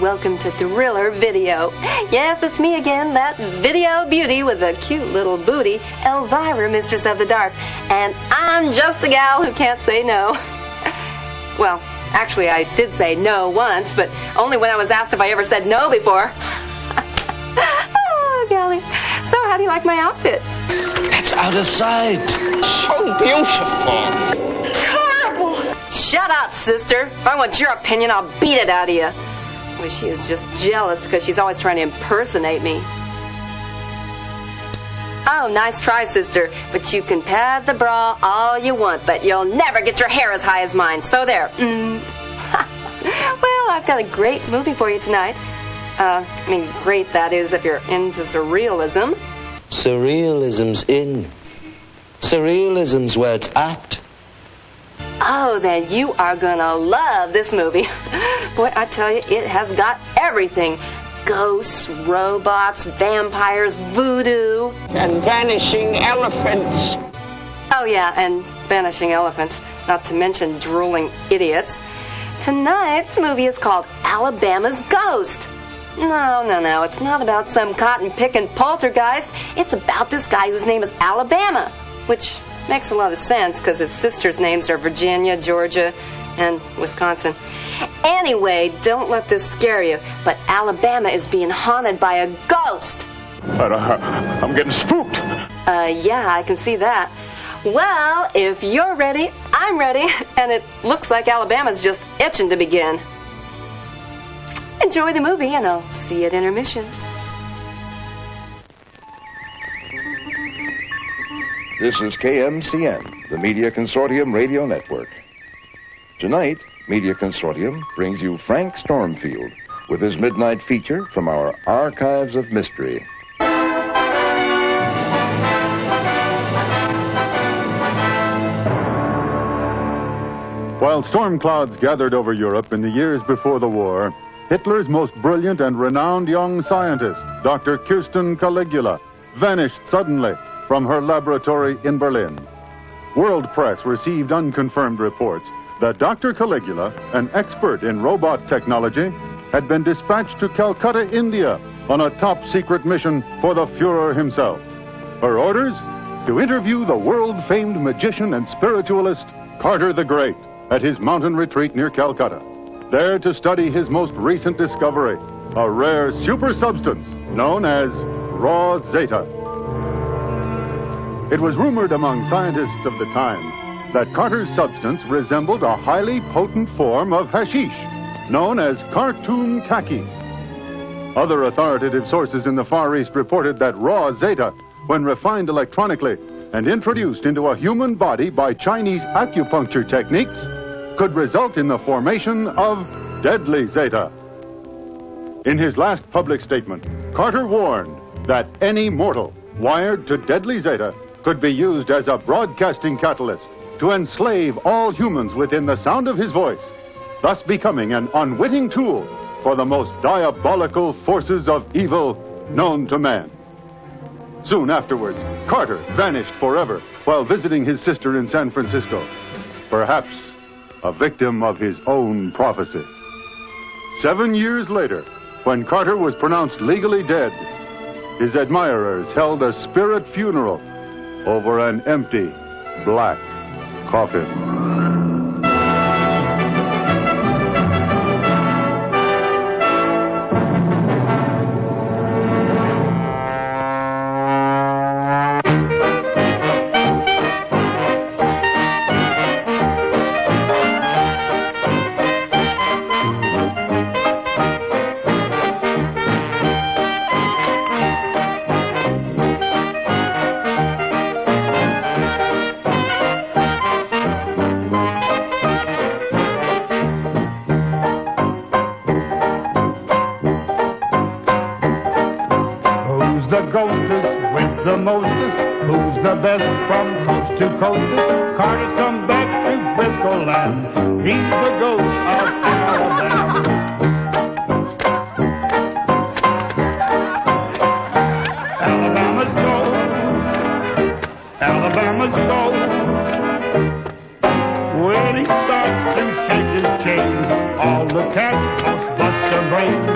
welcome to Thriller Video. Yes, it's me again, that video beauty with a cute little booty, Elvira, Mistress of the Dark. And I'm just a gal who can't say no. Well, actually, I did say no once, but only when I was asked if I ever said no before. Oh, golly. So, how do you like my outfit? It's out of sight. So beautiful. Shut up, sister. If I want your opinion, I'll beat it out of you. Well, she is just jealous because she's always trying to impersonate me. Oh, nice try, sister. But you can pad the bra all you want, but you'll never get your hair as high as mine. So there. Well, I've got a great movie for you tonight. Great, that is, if you're into surrealism. Surrealism's in. Surrealism's where it's at. Oh, then you are gonna love this movie. Boy, I tell you, it has got everything. Ghosts, robots, vampires, voodoo. And vanishing elephants. Oh, yeah, and vanishing elephants. Not to mention drooling idiots. Tonight's movie is called Alabama's Ghost. No, it's not about some cotton-picking poltergeist. It's about this guy whose name is Alabama, which makes a lot of sense because his sisters' names are Virginia, Georgia, and Wisconsin. Anyway, don't let this scare you, but Alabama is being haunted by a ghost. I'm getting spooked. Yeah, I can see that. Well, if you're ready, I'm ready, and it looks like Alabama's just itching to begin. Enjoy the movie, and I'll see you at intermission. This is KMCN, the Media Consortium Radio Network. Tonight, Media Consortium brings you Frank Stormfield with his midnight feature from our Archives of Mystery. While storm clouds gathered over Europe in the years before the war, Hitler's most brilliant and renowned young scientist, Dr. Kirsten Caligula, vanished suddenly from her laboratory in Berlin. World press received unconfirmed reports that Dr. Caligula, an expert in robot technology, had been dispatched to Calcutta, India, on a top-secret mission for the Fuhrer himself. Her orders? To interview the world-famed magician and spiritualist Carter the Great at his mountain retreat near Calcutta. There to study his most recent discovery, a rare super substance known as raw zeta. It was rumored among scientists of the time that Carter's substance resembled a highly potent form of hashish, known as cartoon khaki. Other authoritative sources in the Far East reported that raw zeta, when refined electronically and introduced into a human body by Chinese acupuncture techniques, could result in the formation of deadly zeta. In his last public statement, Carter warned that any mortal wired to deadly zeta could be used as a broadcasting catalyst to enslave all humans within the sound of his voice, thus becoming an unwitting tool for the most diabolical forces of evil known to man. Soon afterwards, Carter vanished forever while visiting his sister in San Francisco, perhaps a victim of his own prophecy. 7 years later, when Carter was pronounced legally dead, his admirers held a spirit funeral over an empty, black coffin. Who's the best from coast to coast? Carter's come back to Frisco land. He's the ghost of Alabama. Alabama's gold. Alabama's gold. When he starts to shake his chains, all the cats must bust their brains.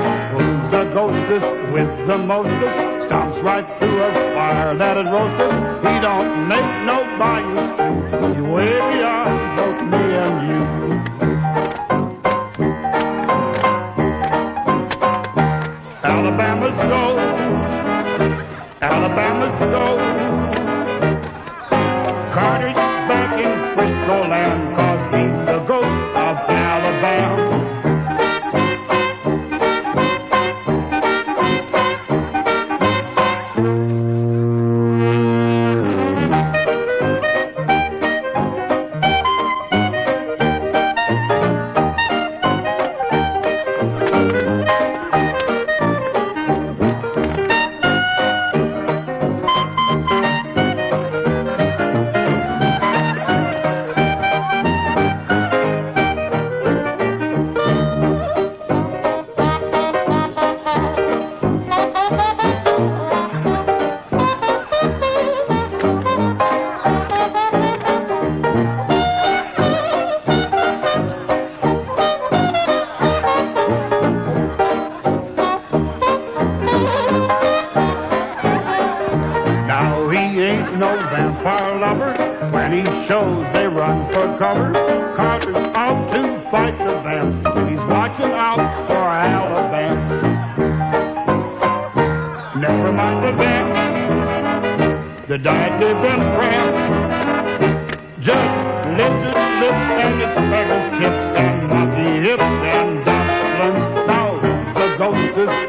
mostest, stomps right through a fire that had roasted. He don't make nobody screw. He's way beyond both me and you. Alabama's gold, Alabama's gold. Carter's back in Frisco land, 'cause he's the ghost of Alabama. No vampire lover. When he shows they run for cover. Carter's out to fight the vamps. He's watching out for Alabama. Never mind the vamps, the diet they've been cramped. Just lift his lips and asparagus tips and monkey hips and dumplings. Now the ghostest,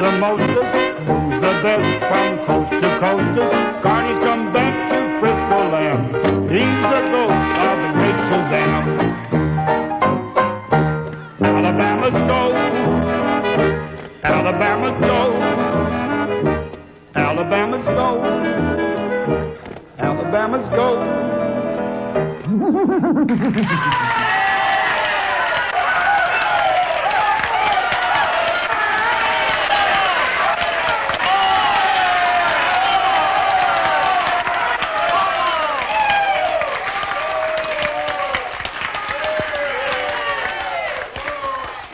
the mostest, who's the best from coast to coasters? Carney's come back to Frisco land. He's the ghost of the great Shazam. Alabama's gold, Alabama's gold, Alabama's gold, Alabama's gold.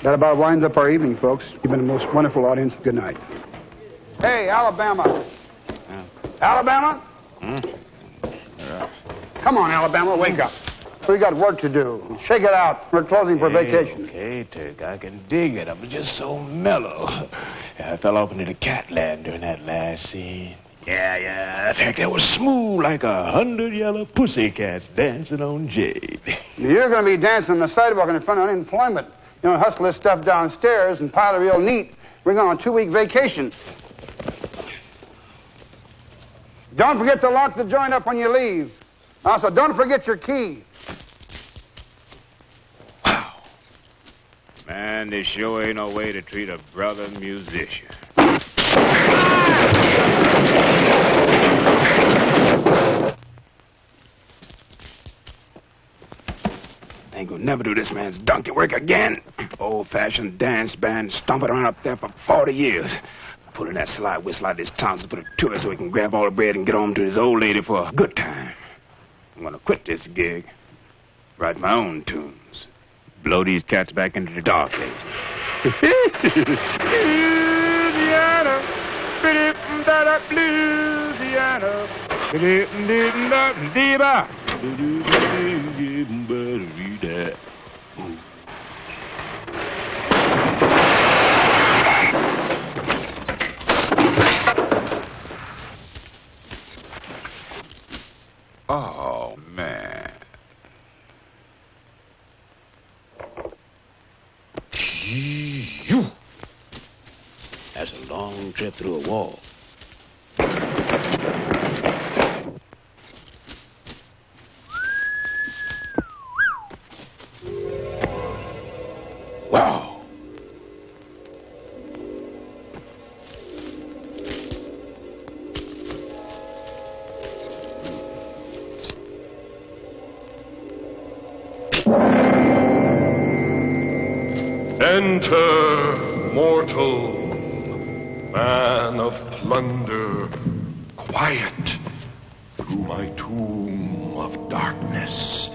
That about winds up our evening, folks. You've been a most wonderful audience. Good night. Hey, Alabama. Alabama? Come on, Alabama, wake up. We got work to do. Shake it out. We're closing for vacation. Okay, Turk, I can dig it. I'm just so mellow. I fell off into the catland during that last scene. Yeah. Heck, that was smooth like 100 yellow pussycats dancing on jade. You're going to be dancing on the sidewalk in front of unemployment. You know, hustle this stuff downstairs and pile it real neat. We're going on a 2-week vacation. Don't forget to lock the joint up when you leave. Also, don't forget your key. Wow. Man, this sure ain't no way to treat a brother musician. Ain't gonna never do this man's donkey work again. Old-fashioned dance band stomping around up there for 40 years. Pulling that slide whistle out of his tonsils for the tour so he can grab all the bread and get home to his old lady for a good time. I'm gonna quit this gig. Write my own tunes. Blow these cats back into the dark ages. Louisiana, Louisiana. Oh, man. You. That's a long trip through a wall. Wow. Enter, mortal, man of plunder, quiet through my tomb of darkness.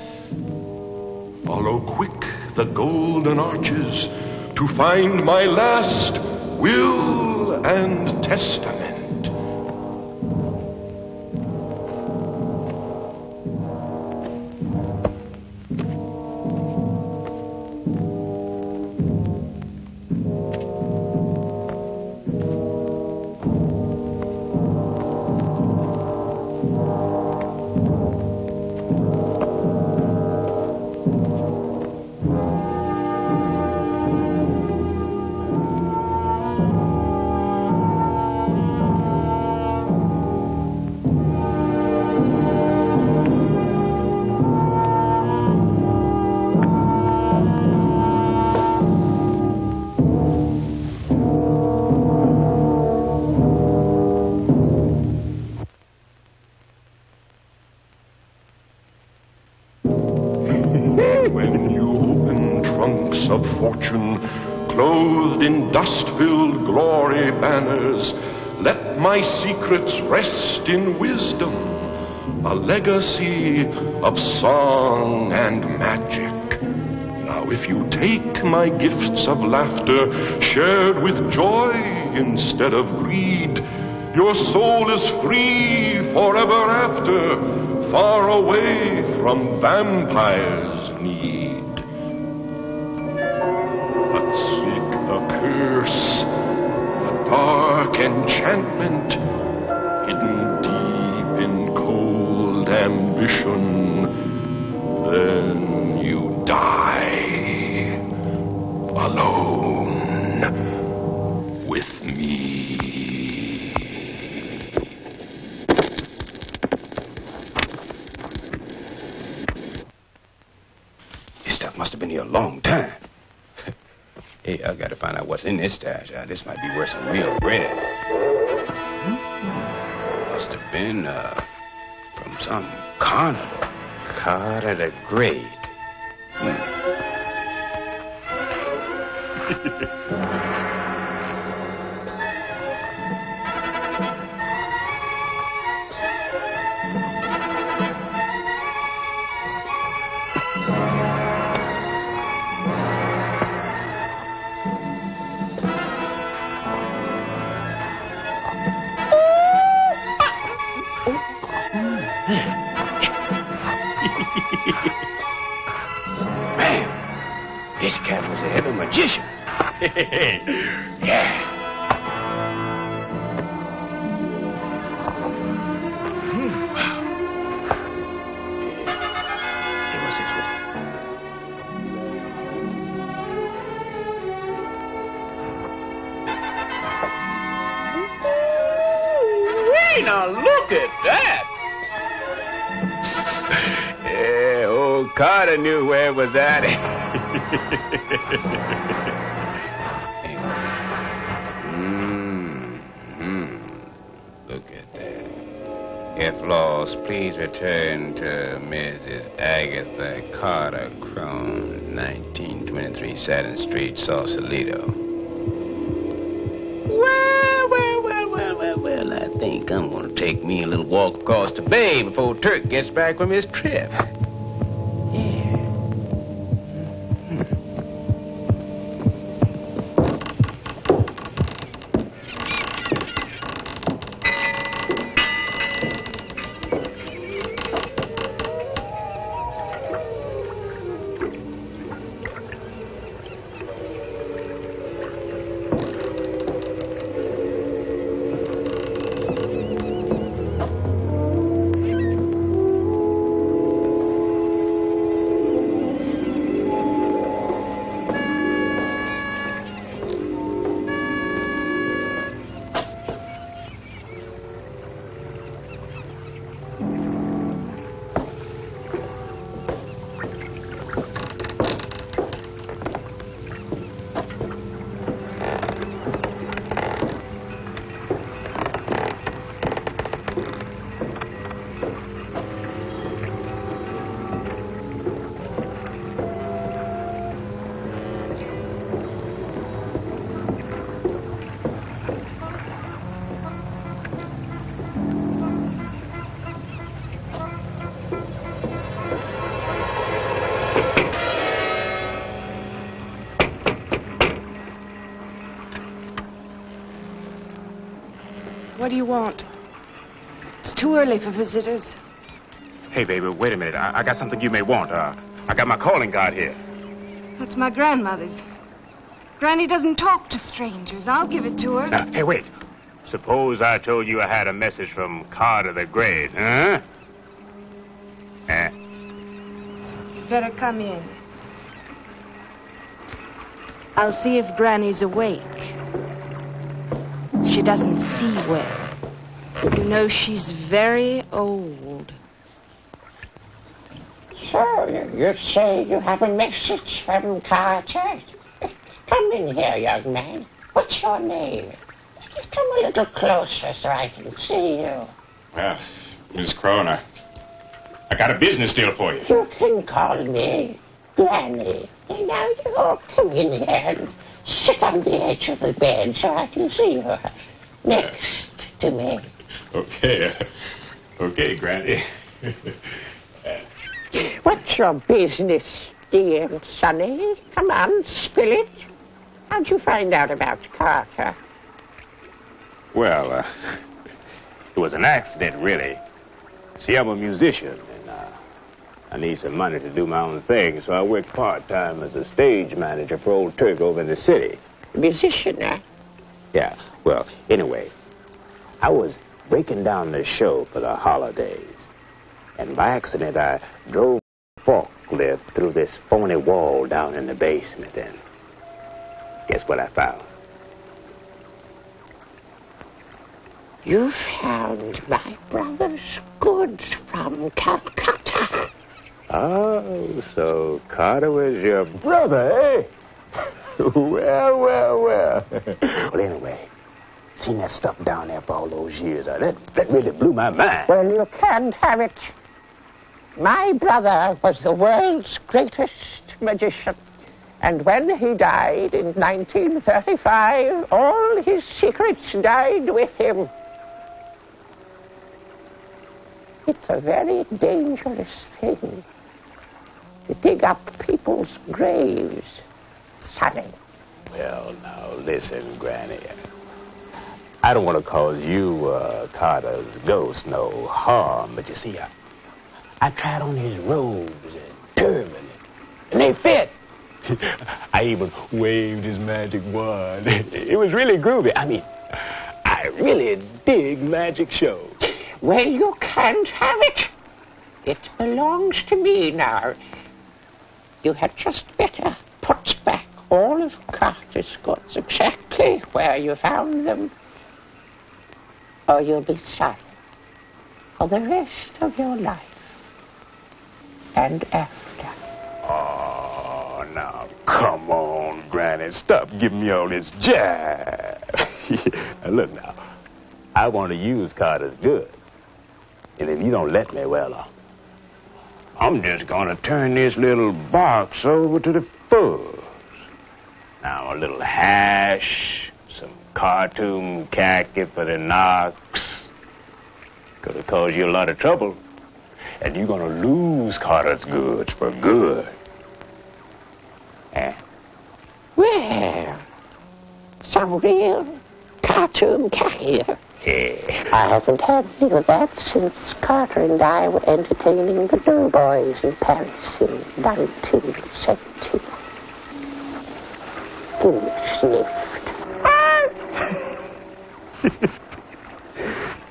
Follow quick the golden arches to find my last will and testament. When you open trunks of fortune, clothed in dust-filled glory banners, let my secrets rest in wisdom, a legacy of song and magic. Now, if you take my gifts of laughter, shared with joy instead of greed, your soul is free forever after, far away from vampires' need. But seek the curse, the dark enchantment, hidden deep in cold ambition. Then you die alone with me. Must have been here a long time. Hey, I gotta find out what's in this stash. This might be worth some real bread. Must have been from some carnival. Carter the Great. Man, this cat was a heavy magician. Yeah. Hey, what's this? Hey, now look at that. Yeah, old Carter knew where it was at. Look at that. If lost, please return to Mrs. Agatha Carter Crone, 1923 Saturn Street, Sausalito. Well, I think I'm gonna take me a little walk across the bay before Turk gets back from his trip. What do you want? It's too early for visitors. Hey, baby, wait a minute. I got something you may want. I got my calling card here. That's my grandmother's. Granny doesn't talk to strangers. I'll give it to her. Now, hey, wait. Suppose I told you I had a message from Carter the Great, huh? You'd better come in. I'll see if Granny's awake. She doesn't see well. You know, she's very old. So, you say you have a message from Carter? Come in here, young man. What's your name? Come a little closer so I can see you. Well, Miss Crone, I got a business deal for you. You can call me Granny. And now you all come in here and sit on the edge of the bed so I can see you next to me. Okay, Granny. What's your business, dear Sonny? Come on, spill it. How'd you find out about Carter? Well, it was an accident, really. See, I'm a musician, and I need some money to do my own thing, so I work part-time as a stage manager for Old Turk over in the city. Musician, eh? Yeah, well, anyway, I was breaking down the show for the holidays, and by accident I drove a forklift through this phony wall down in the basement, and guess what I found? You found my brother's goods from Calcutta. Oh, so Carter was your brother, eh? Well. Well, anyway, seen that stuff down there for all those years. That really blew my mind. Well, you can't have it. My brother was the world's greatest magician. And when he died in 1935, all his secrets died with him. It's a very dangerous thing to dig up people's graves, Sonny. Well, now, listen, Granny. I don't want to cause you, Carter's ghost, no harm, but you see, I tried on his robes and turban, and they fit. I even waved his magic wand. It was really groovy. I mean, I really dig magic shows. Well, you can't have it. It belongs to me now. You had just better put back all of Carter's goods exactly where you found them, or you'll be sorry for the rest of your life and after. Oh, now, come on, Granny. Stop giving me all this jive. Now, look now. I want to use Carter's goods. And if you don't let me, well, I'm just going to turn this little box over to the fuzz. Now, a little hash, some cartoon khaki for the knocks. Could have caused you a lot of trouble. And you're going to lose Carter's goods for good. Eh? Well, some real cartoon khaki. Yeah. I haven't had any of that since Carter and I were entertaining the Doughboys in Paris in 1970. Sniffed.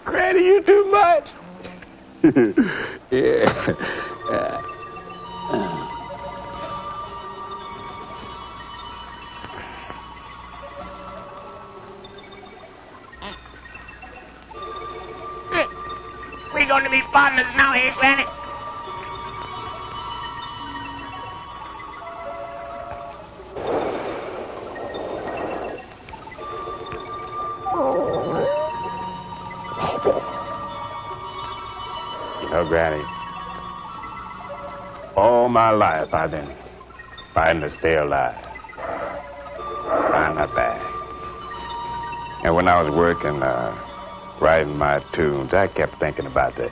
Granny, you too much. Yeah. We're going to be partners now, eh, Granny? You know, Granny, all my life I've been fighting to stay alive. Trying not bad. And when I was working, writing my tunes, I kept thinking about the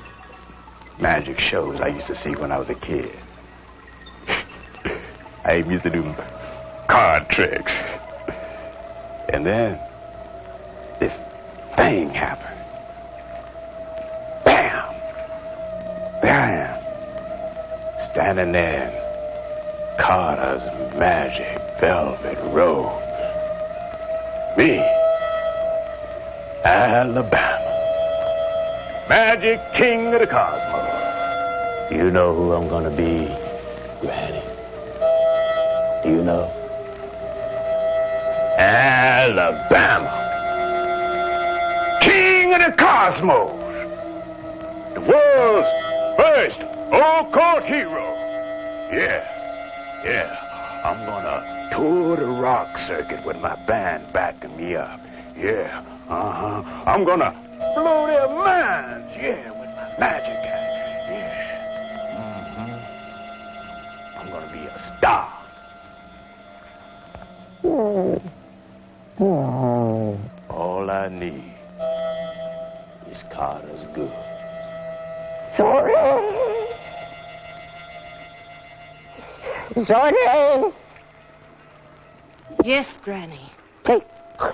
magic shows I used to see when I was a kid. I even used to do card tricks. And then this thing happened. There I am, standing there in Carter's magic velvet robe. Me, Alabama, magic king of the cosmos. You know who I'm gonna be, Granny? Do you know? Alabama, king of the cosmos, the world's first old-court hero. Yeah, I'm gonna tour the rock circuit with my band backing me up. Yeah, I'm gonna blow their minds, yeah, with my magic act. Yeah, I'm gonna be a star. All I need is Carter's good. Sorry. Yes, Granny. Take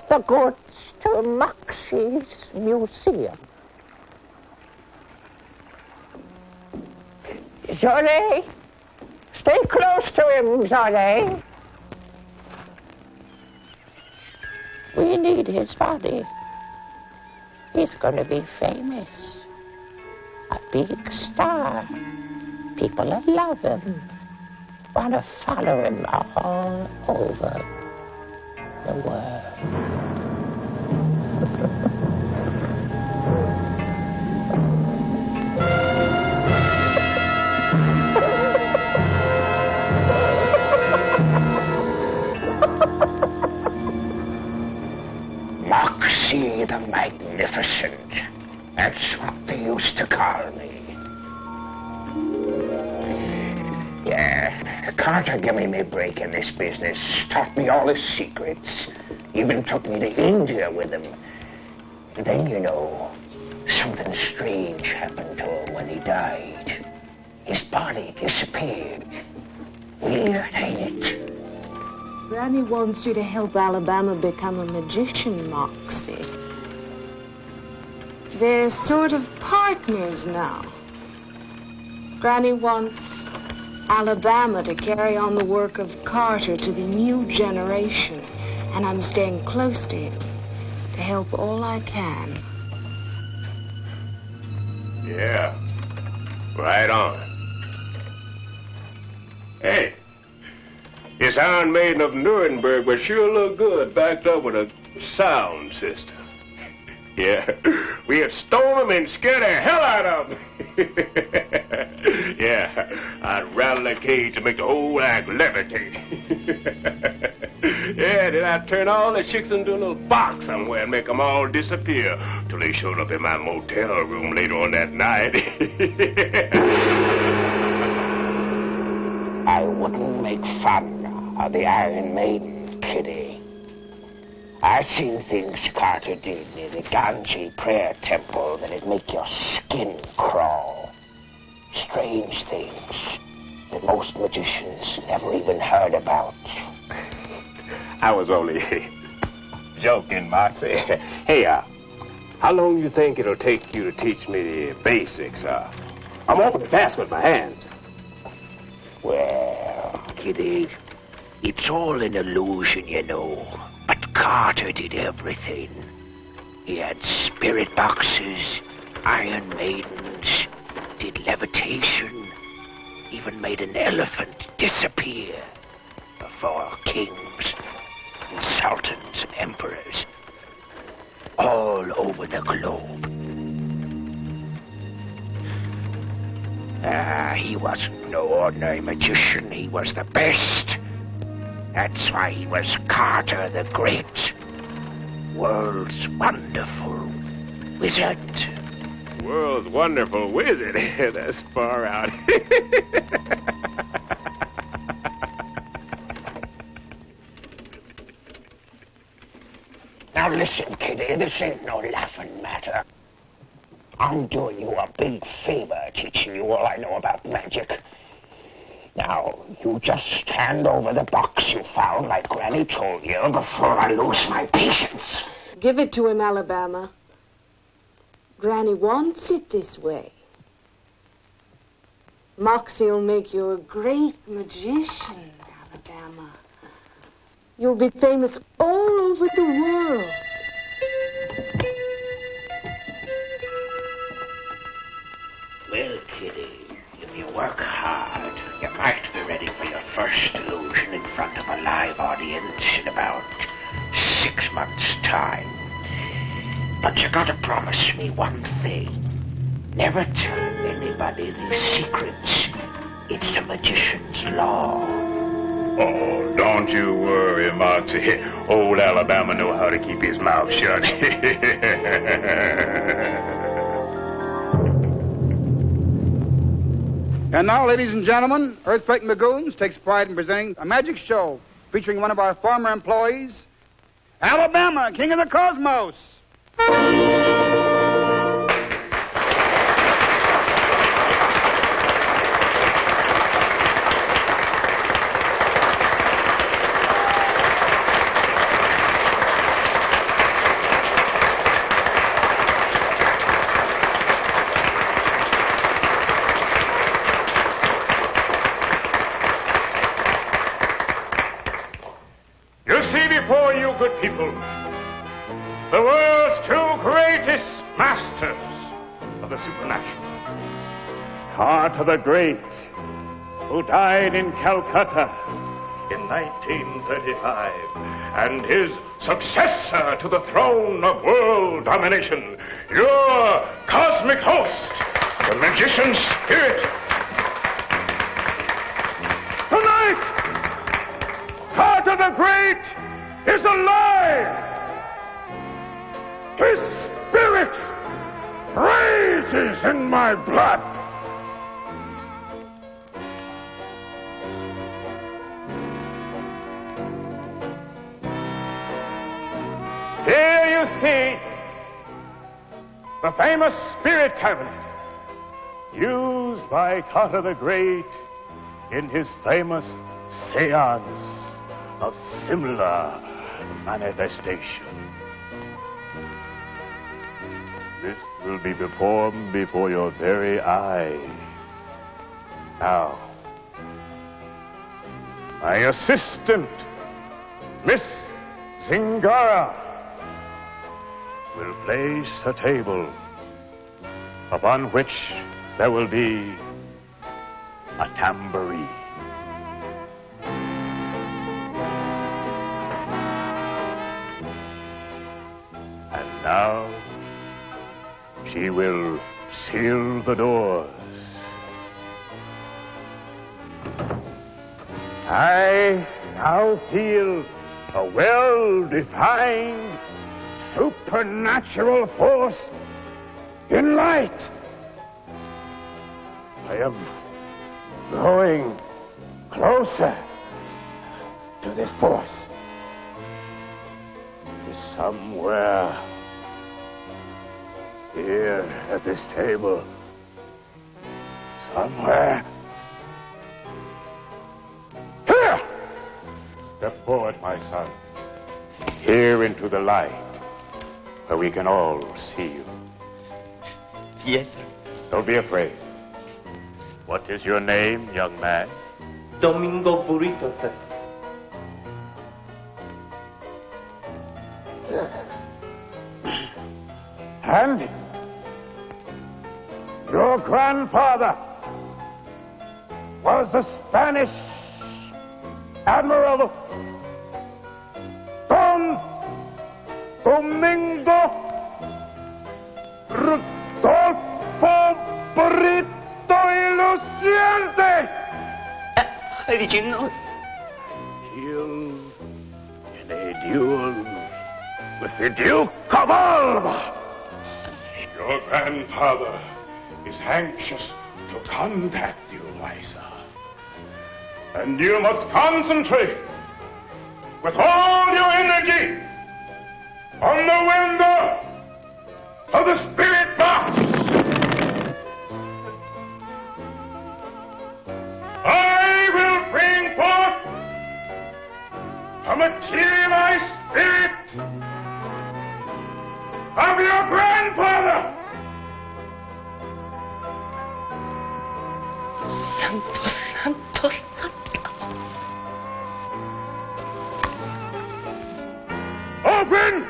the goods to Moxie's museum. Johnny, stay close to him, Johnny. We need his body. He's going to be famous. A big star. People that love him want to follow him all over the world. Moxie the Magnificent. That's what they used to call me. Yeah, Carter gave me my break in this business, taught me all his secrets, even took me to India with him. And then, you know, something strange happened to him when he died. His body disappeared. Weird, ain't it? Granny wants you to help Alabama become a magician, Moxie. They're sort of partners now. Granny wants Alabama to carry on the work of Carter to the new generation, and I'm staying close to him to help all I can. Yeah, right on. Hey, this Iron Maiden of Nuremberg would sure look good backed up with a sound system. Yeah, we have stolen them and scared the hell out of them. Yeah, I'd rattle the cage to make the whole act levitate. Yeah, then I'd turn all the chicks into a little box somewhere and make them all disappear till they showed up in my motel room later on that night. I wouldn't make fun of the Iron Maiden, Kitty. I've seen things Carter did near the Ganji prayer temple that'd make your skin crawl. Strange things that most magicians never even heard about. I was only joking, Moxie. Hey, how long do you think it'll take you to teach me the basics? I'm awfully fast with my hands. Well, Kitty, it's all an illusion, you know. But Carter did everything. He had spirit boxes, Iron Maidens, did levitation, even made an elephant disappear before kings and sultans and emperors all over the globe. He wasn't no ordinary magician. He was the best. That's why he was Carter the Great, world's wonderful wizard. World's wonderful wizard? That's far out. Now listen, Kitty, this ain't no laughing matter. I'm doing you a big favor teaching you all I know about magic. Now, you just hand over the box you found like Granny told you before I lose my patience. Give it to him, Alabama. Granny wants it this way. Moxie'll make you a great magician, Alabama. You'll be famous all over the world. Well, Kitty, if you work hard, you might be ready for your first illusion in front of a live audience in about 6 months' time. But you gotta promise me one thing. Never tell anybody these secrets. It's a magician's law. Oh, don't you worry, Moxie. Old Alabama know how to keep his mouth shut. And now, ladies and gentlemen, Earthquake Lagoons takes pride in presenting a magic show featuring one of our former employees, Alabama, King of the Cosmos. You see before you, good people, the world's two greatest masters of the supernatural. Carter the Great, who died in Calcutta in 1935, and his successor to the throne of world domination, your cosmic host, the magician spirit. Tonight, Carter the Great is alive. His spirit rages in my blood. Here you see the famous spirit cabinet used by Carter the Great in his famous seance of similar manifestation. This will be performed before your very eyes. Now, my assistant, Miss Zingara, will place a table upon which there will be a tambourine. And now she will seal the doors. I now feel a well-defined supernatural force in light. I am growing closer to this force. It is somewhere here at this table. Somewhere. Here! Step forward, my son. Here into the light, where we can all see you. Yes, sir. Don't be afraid. What is your name, young man? Domingo Burrito, sir. And your grandfather was the Spanish Admiral Don Domingo Rodolfo Burrito Iluciente. Did you know? Killed in a duel with the Duke of Alba. Your grandfather is anxious to contact you, my son. And you must concentrate with all your energy on the window of the spirit box. I will bring forth a materialized spirit of your grandfather. santo, santo, santo. Open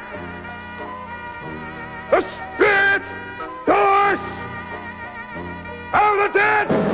the spirit doors of the dead!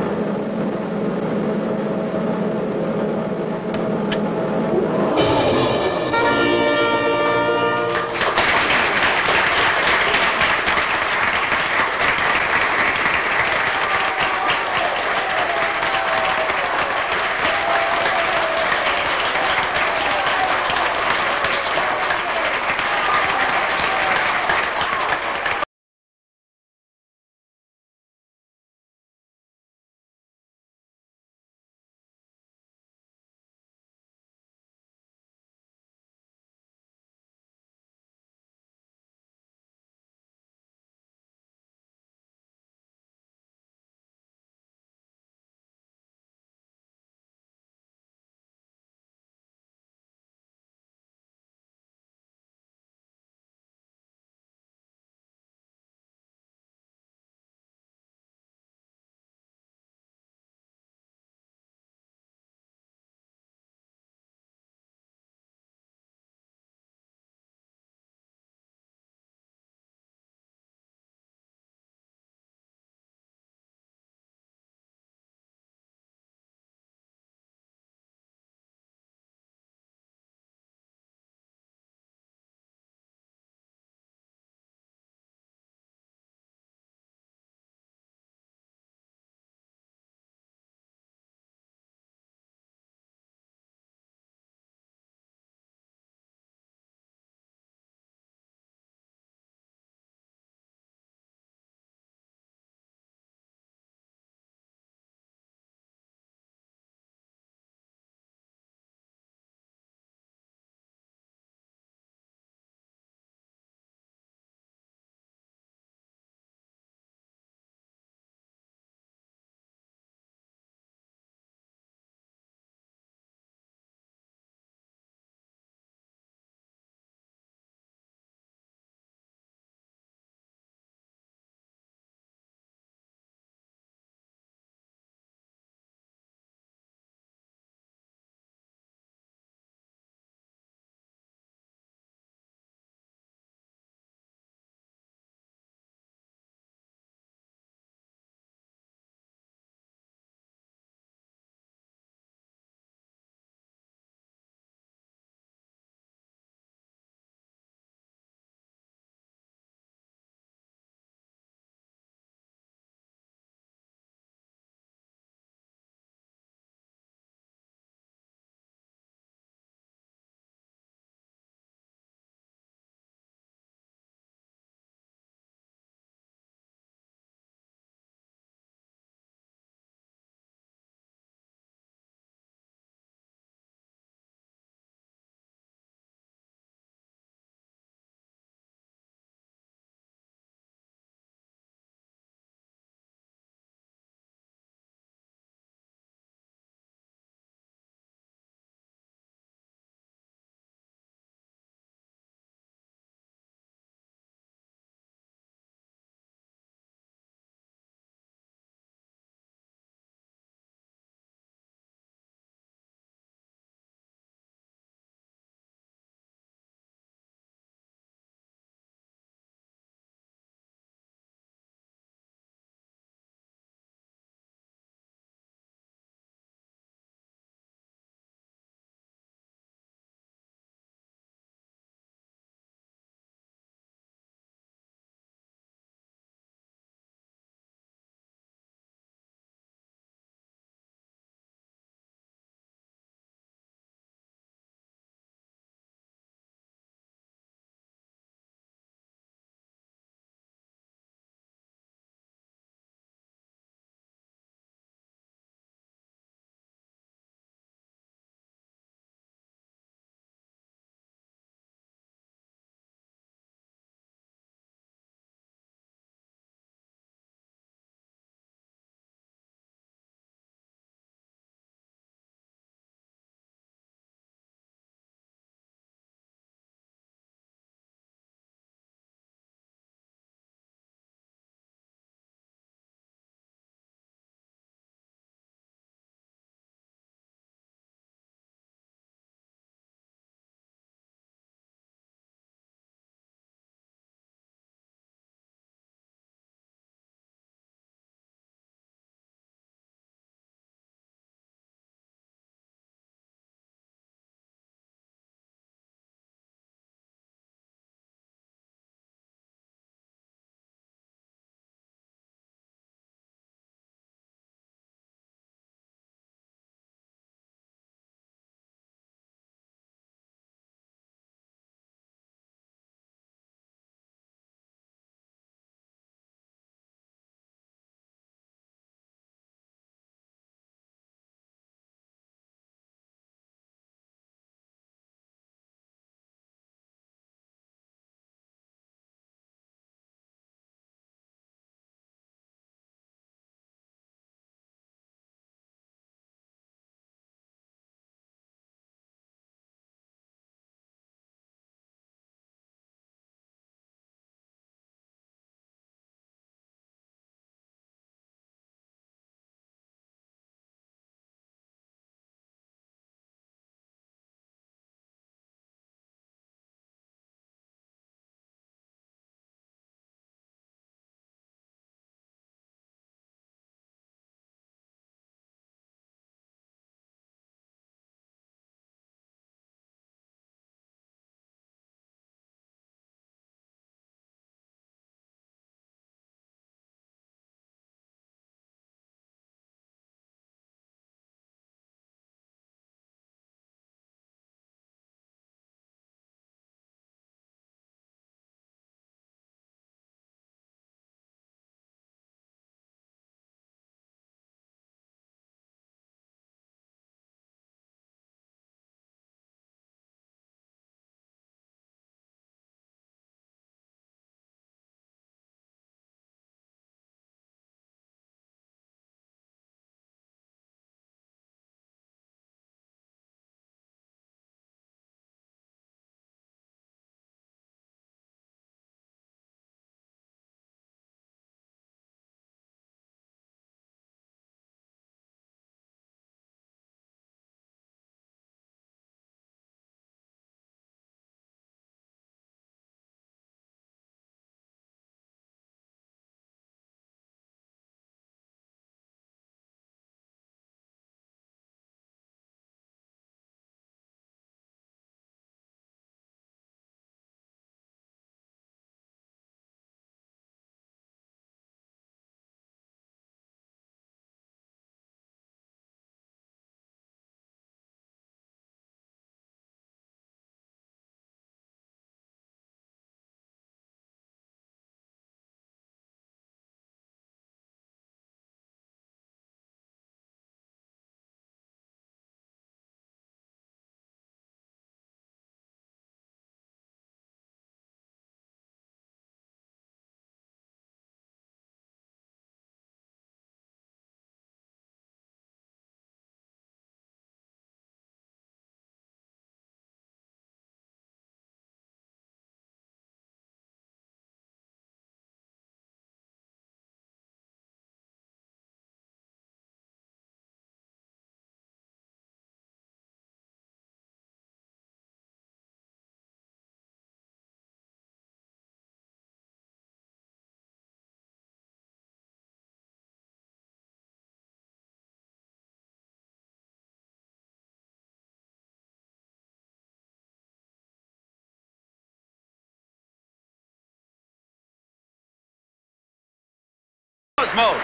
Cosmos.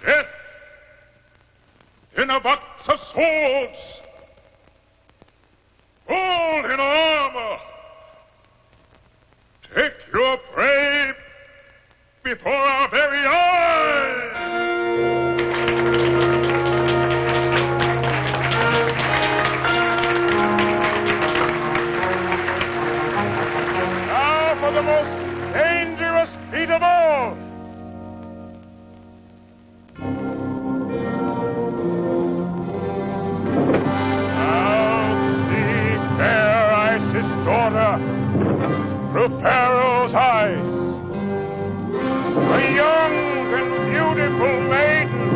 Death in a box of swords, all in armor. Take your prey before our very eyes. Now for the most dangerous feat of all. His daughter through Pharaoh's eyes. A young and beautiful maiden,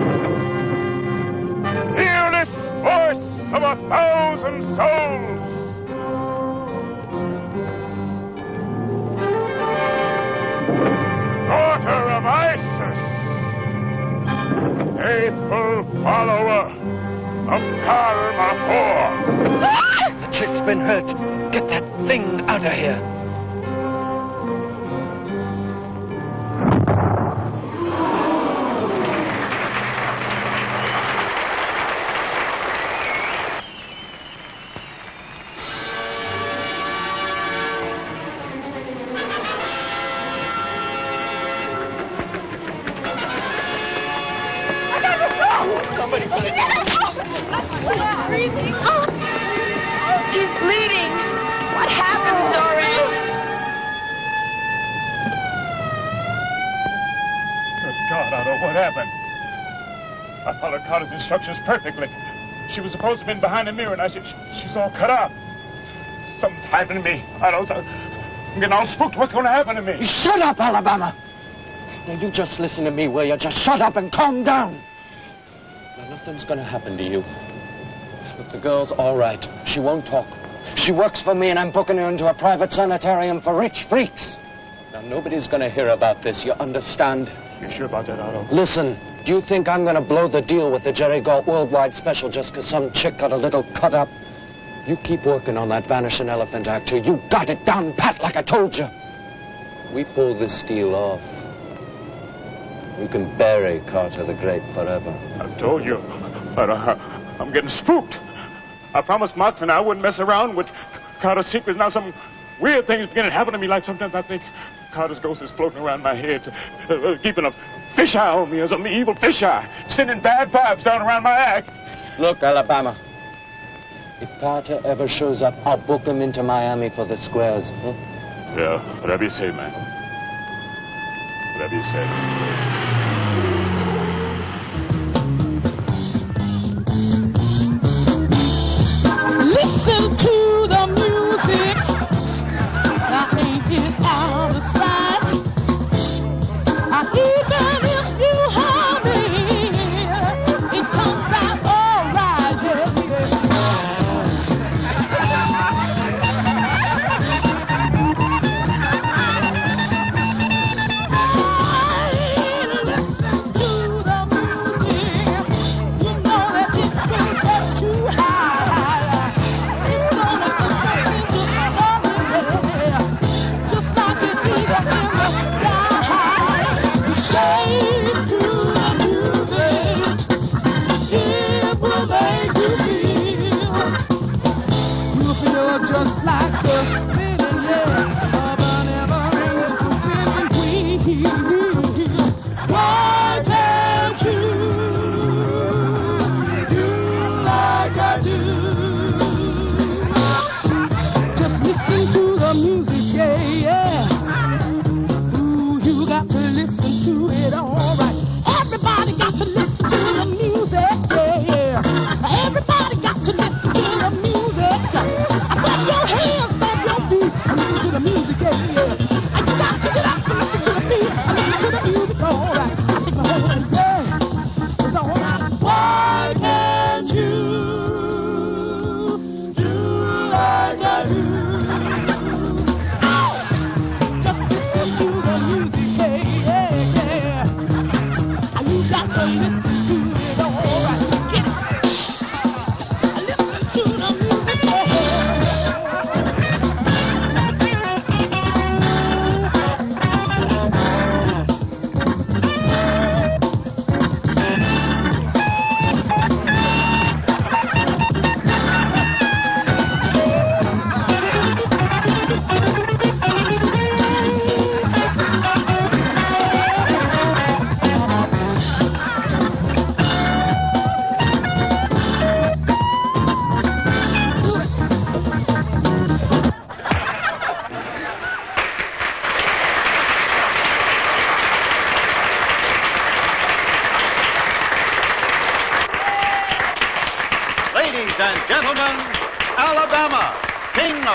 fearless voice of 1,000 souls. Daughter of Isis, faithful follower of Kal-Mathor. The chick's been hurt. Get that thing out of here. Somebody put it down. Freezing. Oh, she's bleeding. What happened, Dory? Good God, Otto, what happened? I followed Carter's instructions perfectly. She was supposed to have been behind the mirror, and she's all cut up. Something's happening to me. I'm getting all spooked. What's going to happen to me? Shut up, Alabama. Now, you just listen to me, will you? Just shut up and calm down. Now, nothing's going to happen to you. But the girl's all right. She won't talk. She works for me, and I'm booking her into a private sanitarium for rich freaks. Now, nobody's going to hear about this, you understand? You sure about that, Otto? Listen, do you think I'm going to blow the deal with the Jerry Galt Worldwide Special just because some chick got a little cut up? You keep working on that Vanishing Elephant act till you got it down pat like I told you. We pull this deal off. We can bury Carter the Great forever. I told you, but I'm getting spooked. I promised Mox and I wouldn't mess around with Carter's secrets. Now some weird things begin to happen to me. Like sometimes I think Carter's ghost is floating around my head, keeping a fisheye on me, or some evil fisheye, sending bad vibes down around my act. Look, Alabama, if Carter ever shows up, I'll book him into Miami for the squares. Huh? Yeah, whatever you say, man. Whatever you say. Listen to the music. Now ain't it out of sight? Even if you hum it comes out all right. Listen to the music. You know that it will get you high. You don't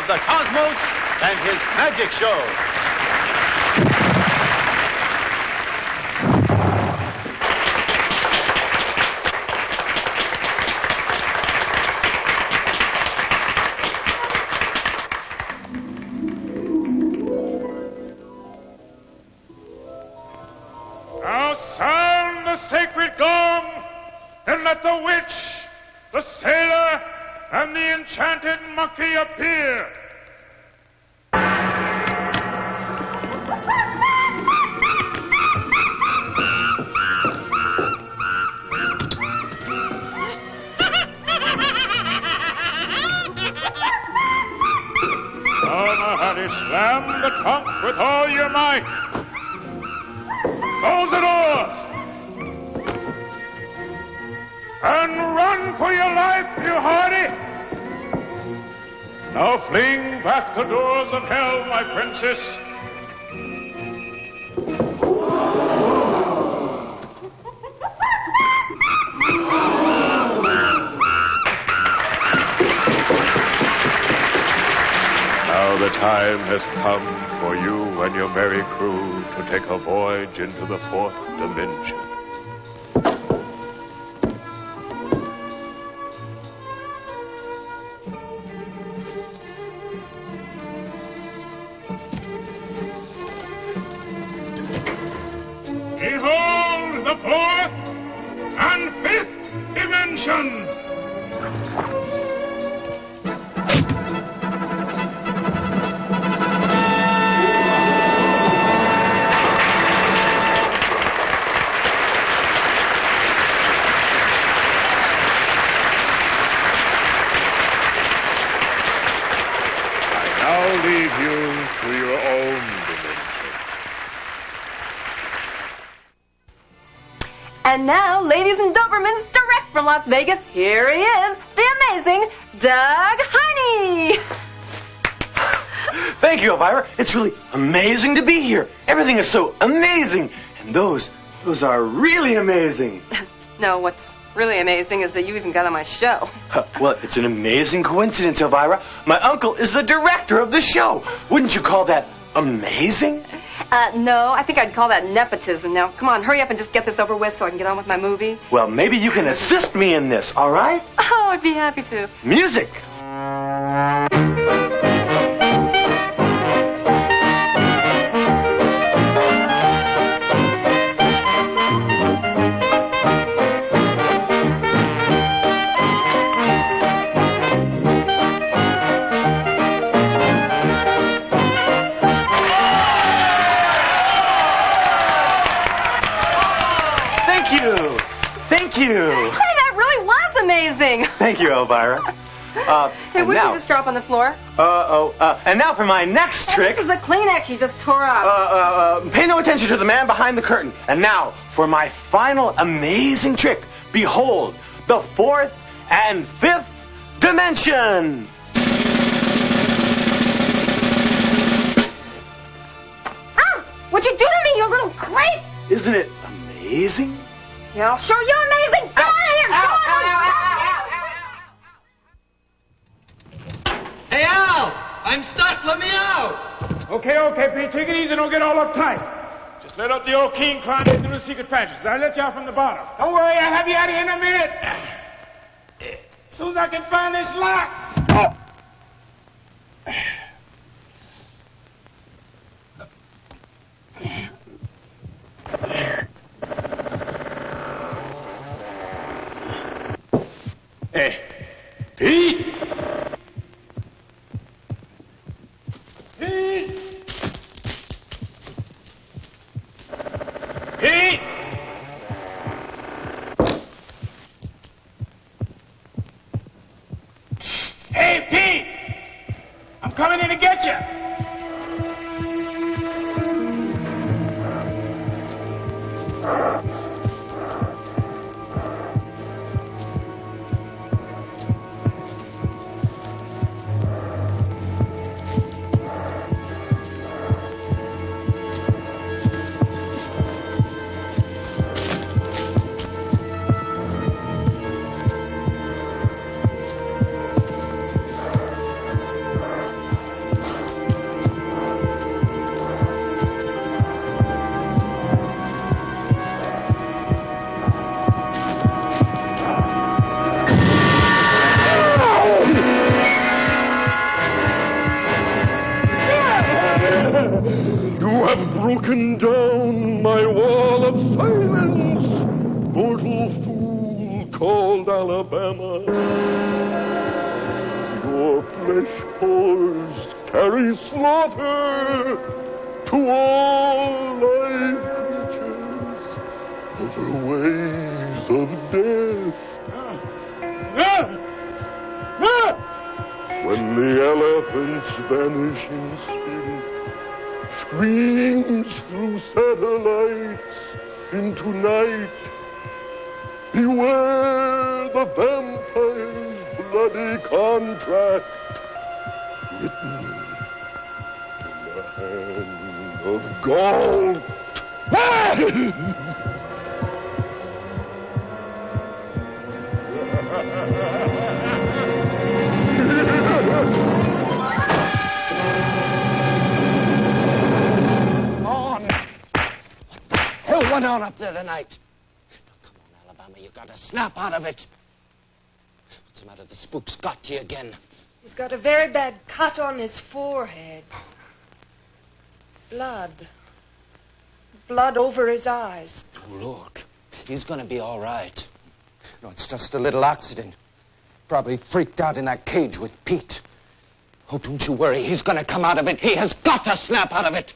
of the Cosmos and his magic show. Now sound the sacred gong, and let the witch, the sailor, and the enchanted monkey appear. Oh, Mahadi, slam the trunk with all your might. Close the doors. And run for your life, you hardy. Now fling back the doors of hell, my princess. Now the time has come for you and your merry crew to take a voyage into the fourth dimension. Behold the fourth and fifth dimension! I'll leave you to your own dimension. And now, ladies and Dobermans, direct from Las Vegas, here he is, the amazing Doug Heine. Thank you, Elvira. It's really amazing to be here. Everything is so amazing. And those are really amazing. No, what's really amazing is that you even got on my show. Well, it's an amazing coincidence, Elvira. My uncle is the director of the show. Wouldn't you call that amazing? No, I think I'd call that nepotism. Now, come on, hurry up and just get this over with so I can get on with my movie. Well, maybe you can assist me in this, all right? Oh, I'd be happy to. Music. Thank you. Hey, that really was amazing. Thank you, Elvira. Hey, what did you just drop on the floor? And now for my next trick. This is a Kleenex you just tore up. Pay no attention to the man behind the curtain. And now for my final amazing trick. Behold, the fourth and fifth dimension. Ah! What'd you do to me, you little creep? Isn't it amazing? Yeah, I'll show you amazing. Get out of here. Hey, Al! I'm stuck. Let me out. Okay, Pete. Take it easy. Don't get all uptight. Just let up the old key and climb into the secret passages. I'll let you out from the bottom. Don't worry. I'll have you out of here in a minute. As soon as I can find this lock. Hey, Pete! Pete! Pete! Hey, Pete! I'm coming in to get you. You have broken down my wall of silence, mortal fool called Alabama. Your flesh whores carry slaughter to all live creatures over ways of death. When the elephant's vanishing spirit screams through satellites into night, beware the vampire's bloody contract written in the hand of Gault. Who went on up there tonight? Come on, Alabama, you gotta snap out of it. What's the matter? The spook's got you again. He's got a very bad cut on his forehead. Blood. Blood over his eyes. Oh, look, he's gonna be all right. No, it's just a little accident. Probably freaked out in that cage with Pete. Oh, don't you worry. He's gonna come out of it. He has got to snap out of it.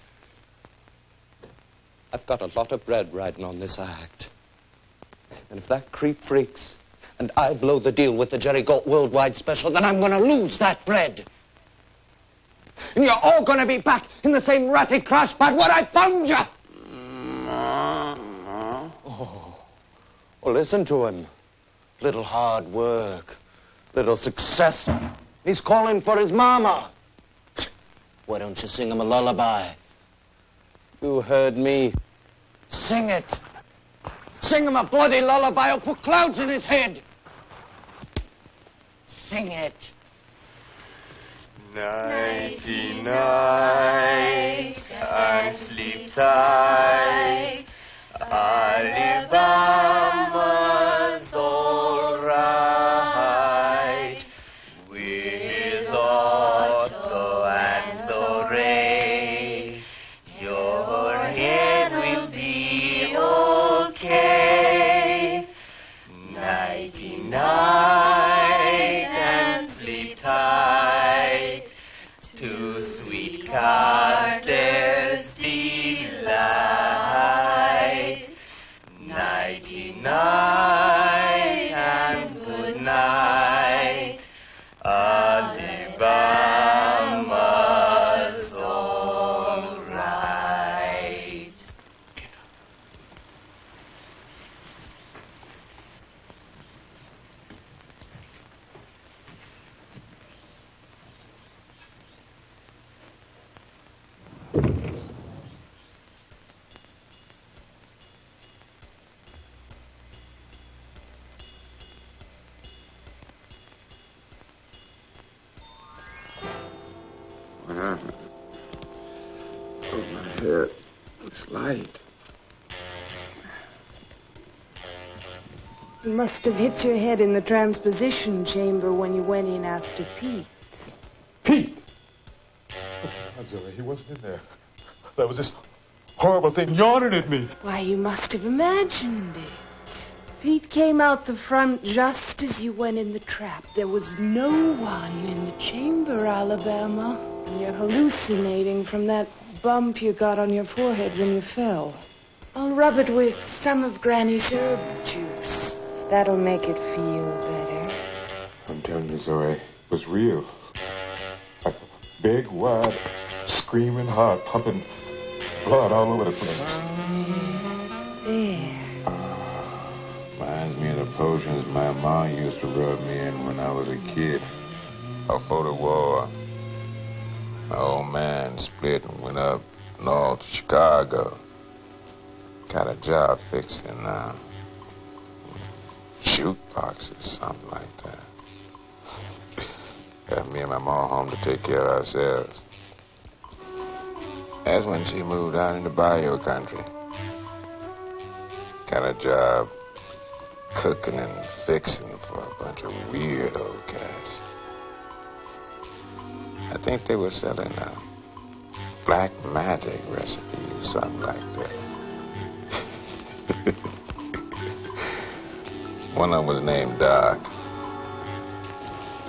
I've got a lot of bread riding on this act. And if that creep freaks and I blow the deal with the Jerry Goat Worldwide Special, then I'm going to lose that bread. And you're all going to be back in the same ratty crash pad where I found you. Oh, well, listen to him. Little hard work. Little success. He's calling for his mama. Why don't you sing him a lullaby? You heard me. Sing it. Sing him a bloody lullaby. I'll put clouds in his head. Sing it. Nighty night, and sleep tight. Alabama's all right. With Otto and Zoray, your head will be okay. Nighty night, and sleep tight. To sweet Carter's delight. Nighty night and good night. Alabama's all right. What happened? Oh, my head. It's light. You must have hit your head in the transposition chamber when you went in after Pete. Pete! I'm sorry, he wasn't in there. There was this horrible thing yawning at me. Why, you must have imagined it. Pete came out the front just as you went in the trap. There was no one in the chamber, Alabama. And you're hallucinating from that bump you got on your forehead when you fell. I'll rub it with some of Granny's herb juice. That'll make it feel better. I'm telling you, Zoe, it was real. Like a big, wide, screaming heart pumping blood all over the place. There. Reminds me of the potions my mom used to rub me in when I was a kid. Before the war, my old man split and went up north to Chicago. Got a job fixing jukeboxes, something like that. Got me and my mom home to take care of ourselves. That's when she moved out in the bayou country. Got a job cooking and fixing for a bunch of weird old cats. I think they were selling black magic recipe or something like that. One of them was named Doc.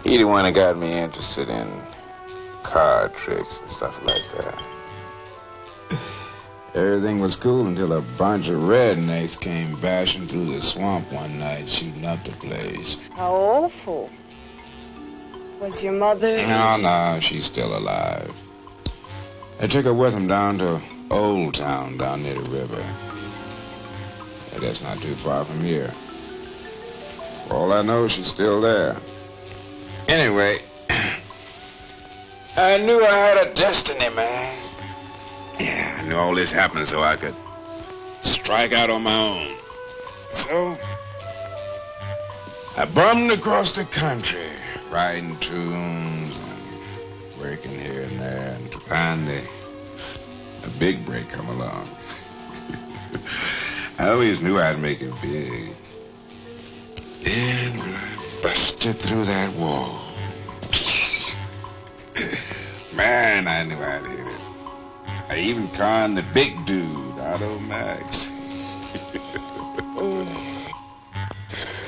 He the one that got me interested in card tricks and stuff like that. Everything was cool until a bunch of rednecks came bashing through the swamp one night, shooting up the place. How awful. Was your mother... No, she's still alive. They took her with them down to Old Town, down near the river. Yeah, that's not too far from here. For all I know, she's still there. Anyway, I knew I had a destiny, man. Yeah, I knew all this happened so I could strike out on my own. So, I bummed across the country, writing tunes and working here and there, and finally, a big break come along. I always knew I'd make it big. And I busted through that wall. Man, I knew I'd hit it. I even conned the big dude, Otto Max.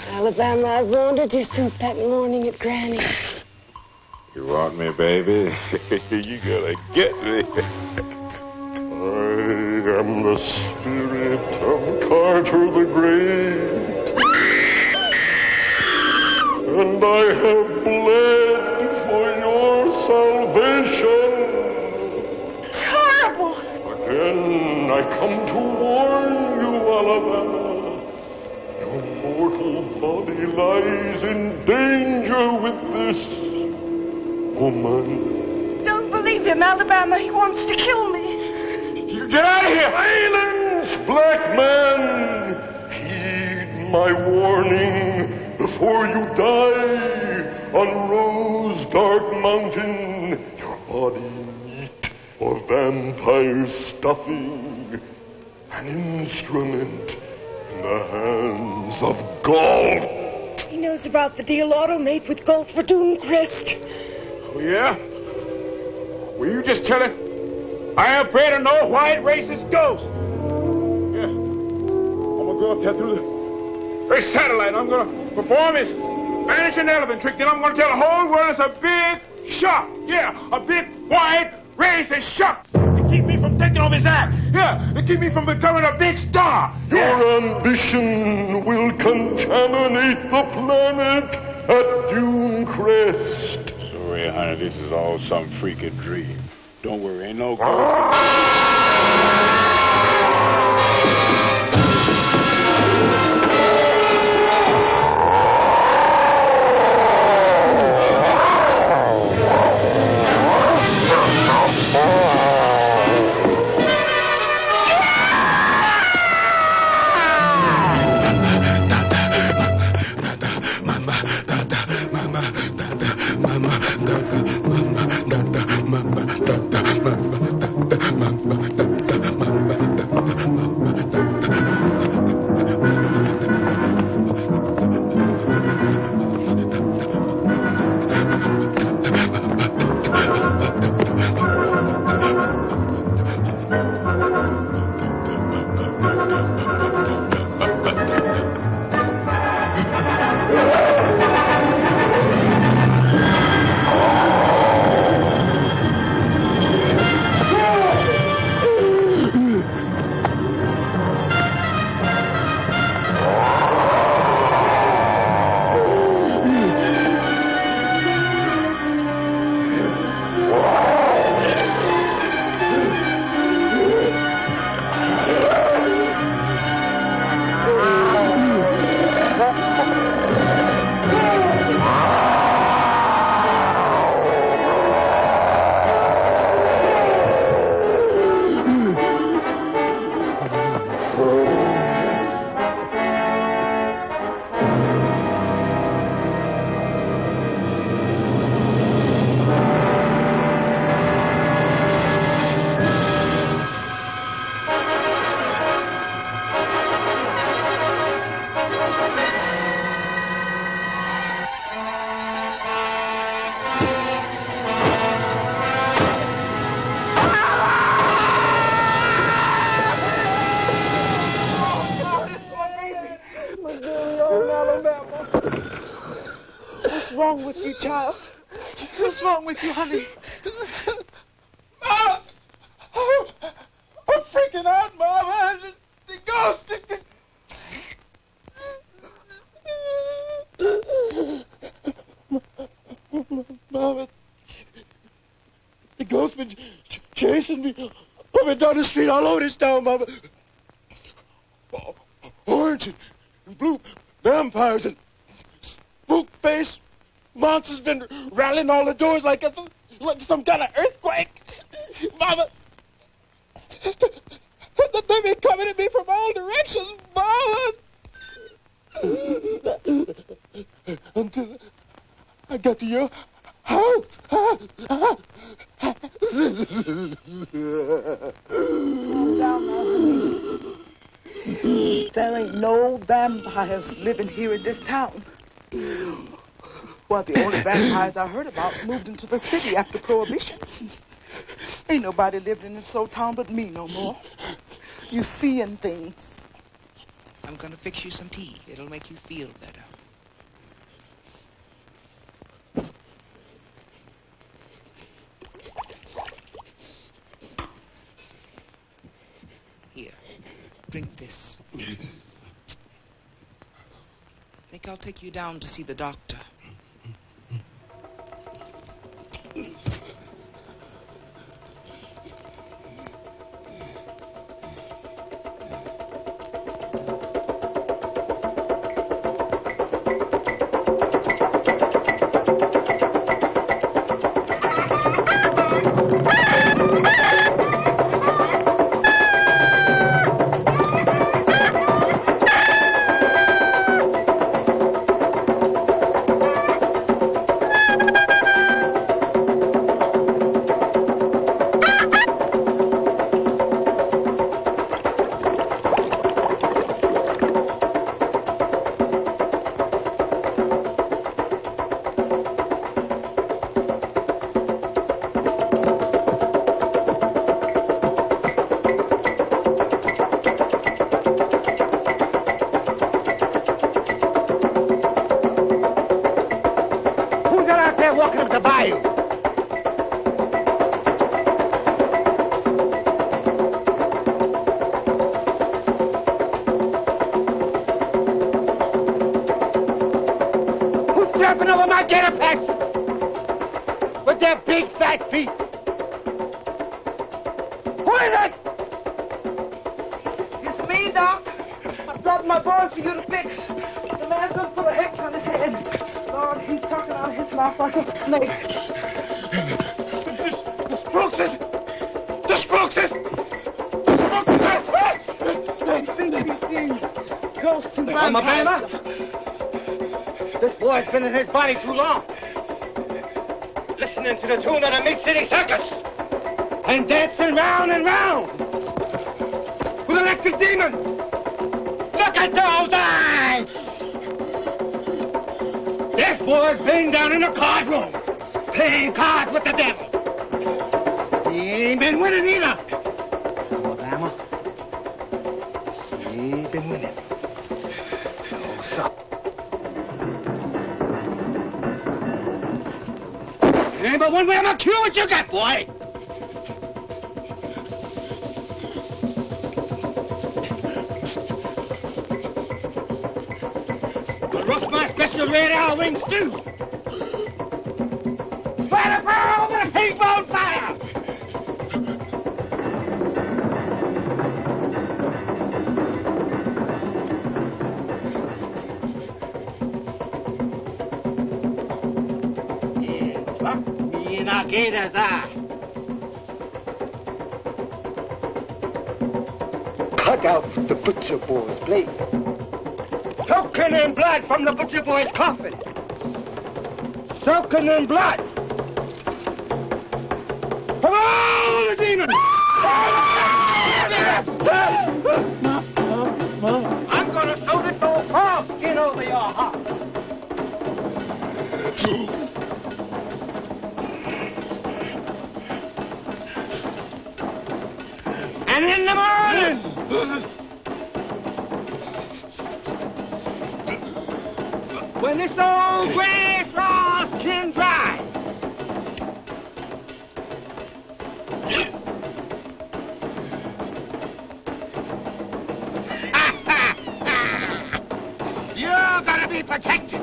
Alabama, I've wanted you since that morning at Granny's. You want me, baby? You gotta get me. I am the spirit of Carter the Great, and I have bled for your salvation. It's horrible. Again, I come to warn you, Alabama. Your mortal body lies in danger with this woman. Don't believe him, Alabama. He wants to kill me. You get out of here! Silence, black man! Heed my warning before you die on Rose Dark Mountain. Your body meat for vampire stuffing. An instrument in the hands of Gault. He knows about the deal Otto made with Gault for Dooncrest. Oh, yeah? Will you just tell him? I am afraid of no white racist ghost. Yeah. I'm gonna go up there through the very satellite. I'm gonna perform his vanishing elephant trick. Then I'm gonna tell the whole world it's a big shock. Yeah, a big white racist shock. To keep me from taking off his act. Yeah, to keep me from becoming a big star. Your ambition will contaminate the planet at Dooncrest. Sorry, honey, this is all some freaking dream. Don't worry, ain't no ghost. Mama, wrong with you, child? What's wrong with you, honey? Mama! I'm freaking out, Mama. The ghost. Mama, the ghost been chasing me up and down the street all over this town, Mama. Orange and blue vampires and spook-faced monsters been rattling all the doors like some kind of earthquake. Mama, they've been coming at me from all directions, Mama. Until I got to your house. There ain't no vampires living here in this town. Well, the only vampires I heard about moved into the city after Prohibition. Ain't nobody lived in this old town but me no more. You seeing things. I'm gonna fix you some tea. It'll make you feel better. Here, drink this. I think I'll take you down to see the doctor. Been in his body too long. Listening to the tune of the Mid-City Circus. And dancing round and round. With electric demons. Look at those eyes. This boy's been down in the card room. Playing cards with the devil. He ain't been winning either. Alabama. He ain't been winning. No, sir. Ain't but one way I'm gonna cure what you got, boy. I'll roast my special red owl wing stew. Spread a fire over the pig bone fire. Gator's eye. Cut out the butcher boy's blade. Soaking in blood from the butcher boy's coffin. Soaking in blood. Come on, the demons! I'm gonna sew this old frog skin over your heart. And in the morning, when this old gray frog can dry. You're gonna be protected.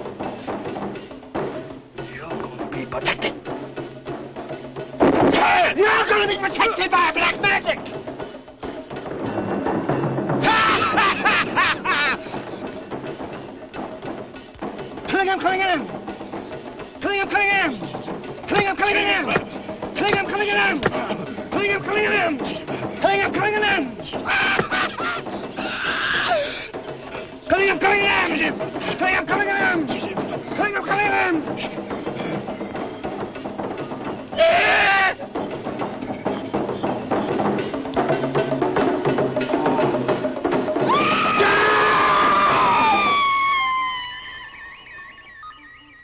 You're gonna be protected. You're gonna be protected by black magic. Cunningham, Cunningham! Cunningham, Cunningham! Cunningham, Cunningham! Cunningham, Cunningham! Cunningham, Cunningham! Cunningham, Cunningham! Cunningham, Cunningham! Cunningham, Cunningham! Cunningham, Cunningham!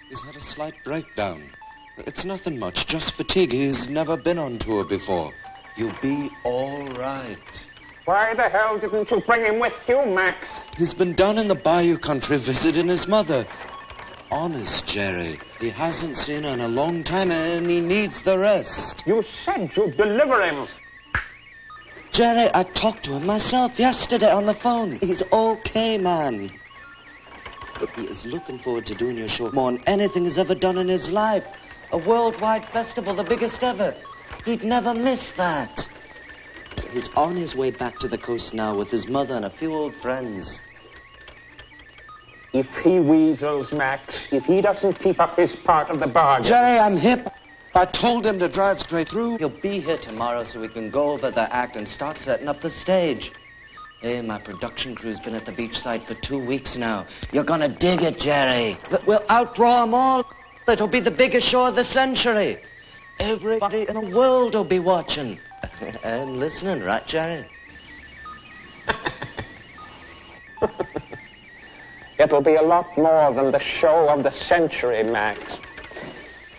He's had a slight breakdown. It's nothing much, just fatigue. He's never been on tour before. You'll be all right. Why the hell didn't you bring him with you, Max? He's been down in the Bayou country visiting his mother. Honest, Jerry. He hasn't seen her in a long time and he needs the rest. You said you'd deliver him. Jerry, I talked to him myself yesterday on the phone. He's okay, man. But he is looking forward to doing your show more than anything he's ever done in his life. A worldwide festival, the biggest ever. He'd never miss that. He's on his way back to the coast now with his mother and a few old friends. If he weasels, Max, if he doesn't keep up his part of the bargain... Jerry, I'm hip. I told him to drive straight through. He'll be here tomorrow so we can go over the act and start setting up the stage. Hey, my production crew's been at the beachside for 2 weeks now. You're gonna dig it, Jerry. We'll outdraw them all. It'll be the biggest show of the century. Everybody in the world will be watching. And listening, right, Jerry? It'll be a lot more than the show of the century, Max.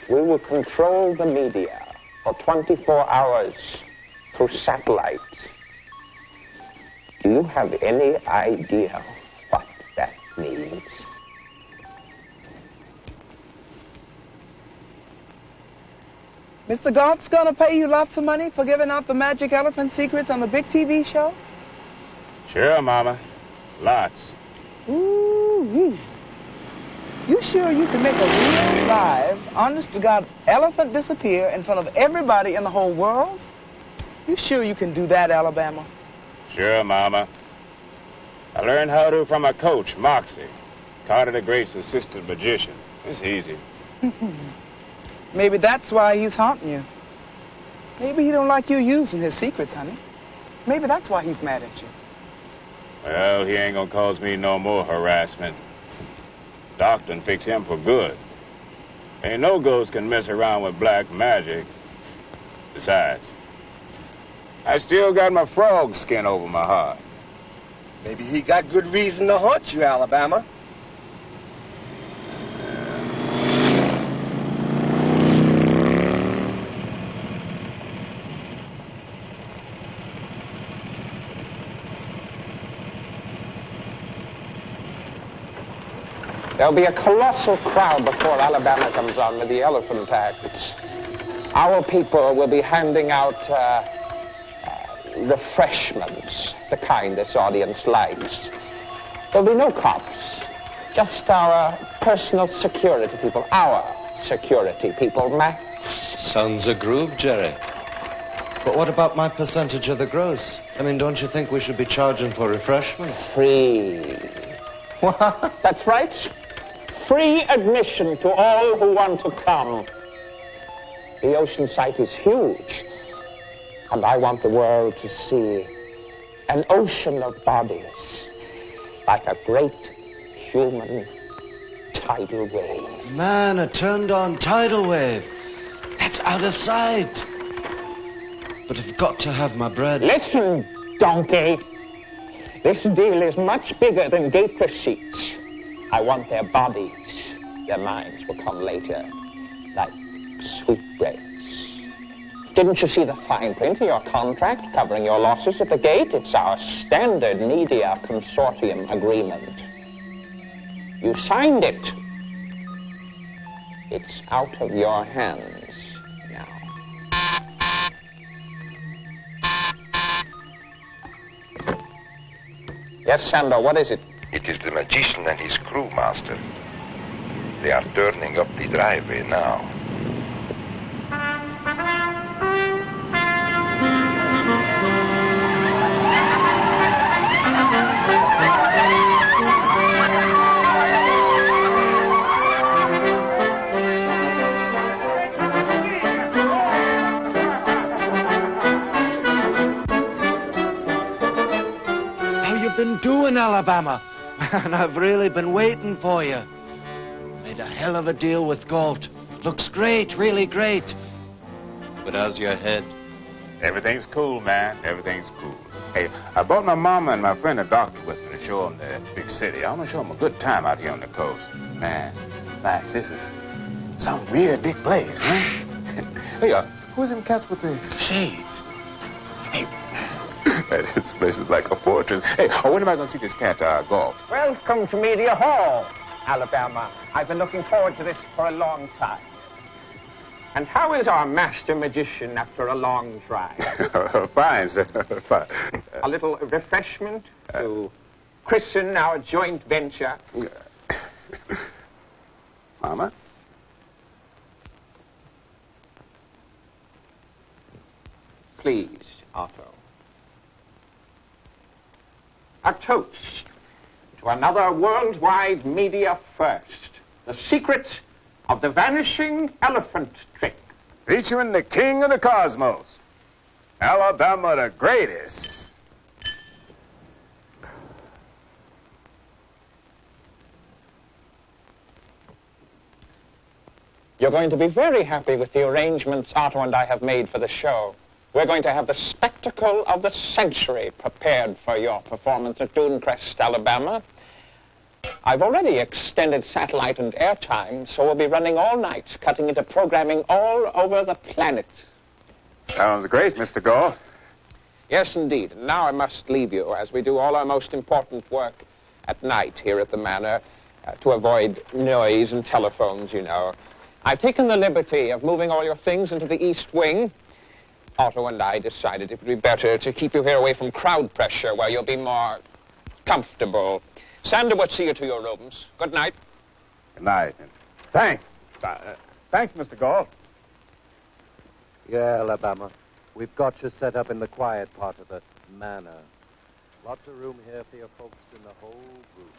We will control the media for 24 hours through satellite. Do you have any idea what that means? Mr. Gaunt's gonna pay you lots of money for giving out the magic elephant secrets on the big TV show? Sure, Mama. Lots. Ooh-wee. You sure you can make a real live, honest-to-God elephant disappear in front of everybody in the whole world? You sure you can do that, Alabama? Sure, Mama. I learned how to from a coach, Moxie. Carter the Great's assistant magician. It's easy. Maybe that's why he's haunting you. Maybe he don't like you using his secrets, honey. Maybe that's why he's mad at you. Well, he ain't gonna cause me no more harassment. Doc done fix him for good. Ain't no ghost can mess around with black magic. Besides, I still got my frog skin over my heart. Maybe he got good reason to haunt you, Alabama. There'll be a colossal crowd before Alabama comes on with the elephant act. Our people will be handing out refreshments, the kind this audience likes. There'll be no cops, just our personal security people, our security people, Max. Sounds a groove, Jerry. But what about my percentage of the gross? I mean, don't you think we should be charging for refreshments? Free. What? That's right. Free admission to all who want to come. The ocean site is huge, and I want the world to see an ocean of bodies like a great human tidal wave. Man, a turned-on tidal wave. That's out of sight. But I've got to have my bread. Listen, donkey. This deal is much bigger than gate receipts. I want their bodies. Their minds will come later, like sweetbreads. Didn't you see the fine print in your contract covering your losses at the gate? It's our standard media consortium agreement. You signed it. It's out of your hands now. Yes, Sando, what is it? It is the magician and his crew, Master. They are turning up the driveway now. Been doing, Alabama? Man, I've really been waiting for you. Made a hell of a deal with Galt. Looks great, really great. But how's your head? Everything's cool, man. Everything's cool. Hey, I brought my mama and my friend a doctor with me to show them the big city. I want to show them a good time out here on the coast. Man, Max, this is some weird big place, huh? Hey, who's them cats with the shades? Hey, this place is like a fortress. Hey, when am I going to see this cat, Galt? Welcome to Media Hall, Alabama. I've been looking forward to this for a long time. And how is our master magician after a long drive? Fine, sir. Fine. A little refreshment to christen our joint venture. Mama? Please, Otto. A toast to another worldwide media first. The secret of the vanishing elephant trick. Featuring the king of the cosmos. Alabama the greatest. You're going to be very happy with the arrangements Otto and I have made for the show. We're going to have the spectacle of the century prepared for your performance at Dunecrest, Alabama. I've already extended satellite and airtime, so we'll be running all night, cutting into programming all over the planet. Sounds great, Mr. Galt. Yes, indeed. And now I must leave you, as we do all our most important work at night here at the Manor, to avoid noise and telephones, you know. I've taken the liberty of moving all your things into the East Wing. Otto and I decided it would be better to keep you here away from crowd pressure, where you'll be more comfortable. Sander will see you to your rooms. Good night. Good night. Thanks. Thanks, Mr. Galt. Yeah, Alabama. We've got you set up in the quiet part of the manor. Lots of room here for your folks in the whole group.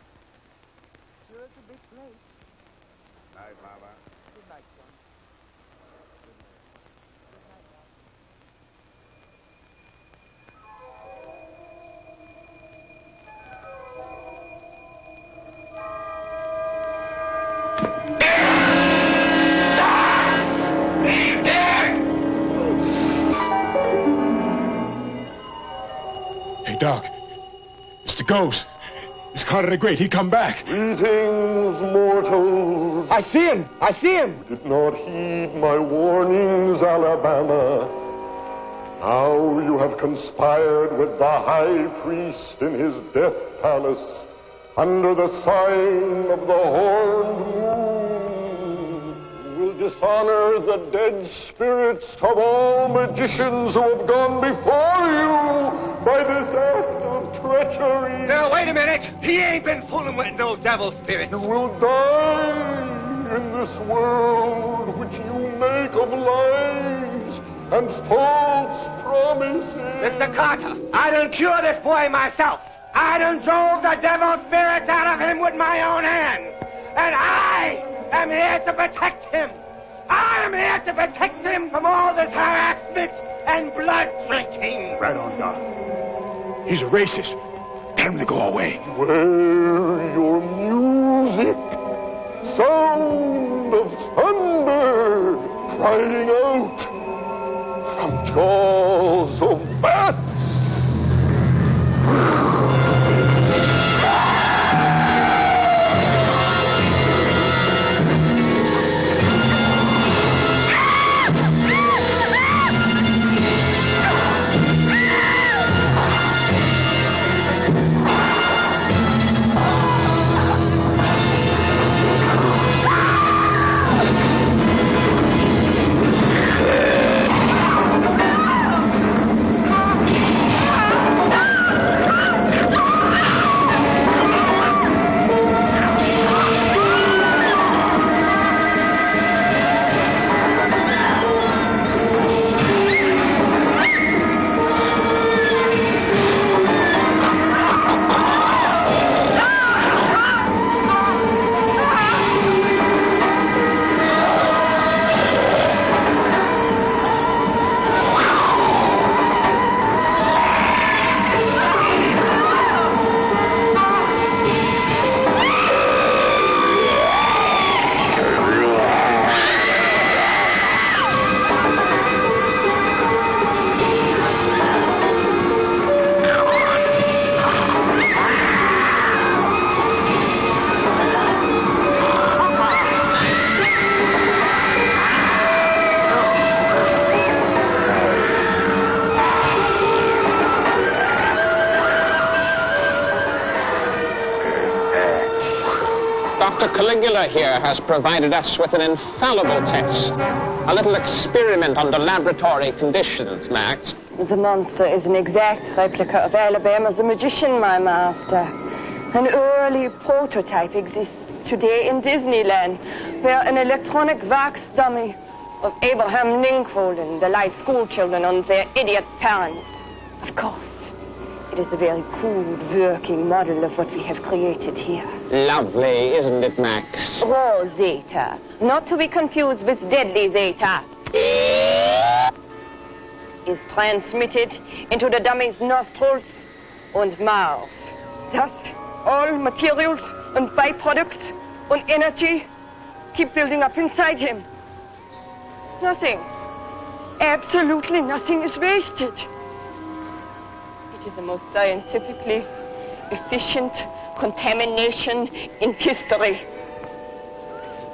Sure, it's a big place. Night, Mama. Good night, son. Hey, Doc. It's the ghost. It's Carter the Great. He come back. Greetings, mortals. I see him. I see him. You did not heed my warnings, Alabama. Now you have conspired with the high priest in his death palace under the sign of the horned moon. You will dishonor the dead spirits of all magicians who have gone before you by this act of treachery. Now, wait a minute. He ain't been fooling with no devil spirit. You will die in this world which you make of lies and false promises. Mr. Carter, I done cured this boy myself. I done drove the devil spirits out of him with my own hands. And I am here to protect him. I am here to protect him from all this harassment and blood drinking. Right on, Doc. He's a racist. Tell him to go away. Where your music, sound of thunder, crying out from jaws of bats. Dr. Caligula here has provided us with an infallible test. A little experiment under laboratory conditions, Max. The monster is an exact replica of Alabama the magician, my master. An early prototype exists today in Disneyland, where an electronic wax dummy of Abraham Lincoln delights school children and their idiot parents. Of course, it is a very crude working model of what we have created here. Lovely, isn't it, Max? Raw Zeta, not to be confused with deadly Zeta, is transmitted into the dummy's nostrils and mouth. Thus, all materials and byproducts and energy keep building up inside him. Nothing, absolutely nothing is wasted. It is the most scientifically efficient contamination in history.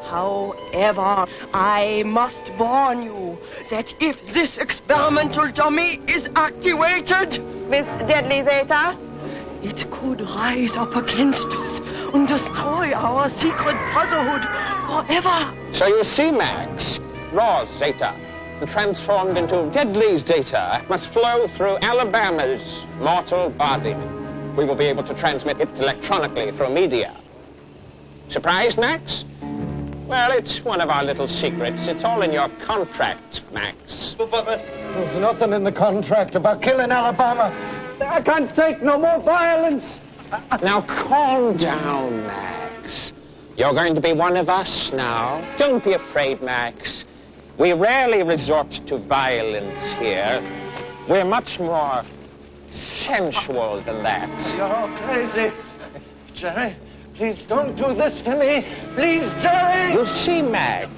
However, I must warn you that if this experimental dummy is activated with deadly Zeta, it could rise up against us and destroy our secret brotherhood forever. So you see, Max, raw Zeta, transformed into deadly Zeta, must flow through Alabama's mortal body. We will be able to transmit it electronically through media. Surprised, Max? Well, it's one of our little secrets. It's all in your contract, Max. But there's nothing in the contract about killing Alabama. I can't take no more violence. Now, calm down, Max. You're going to be one of us now. Don't be afraid, Max. We rarely resort to violence here. We're much more sensual than that. You're crazy. Jerry, please don't do this to me. Please, Jerry! You see, Max,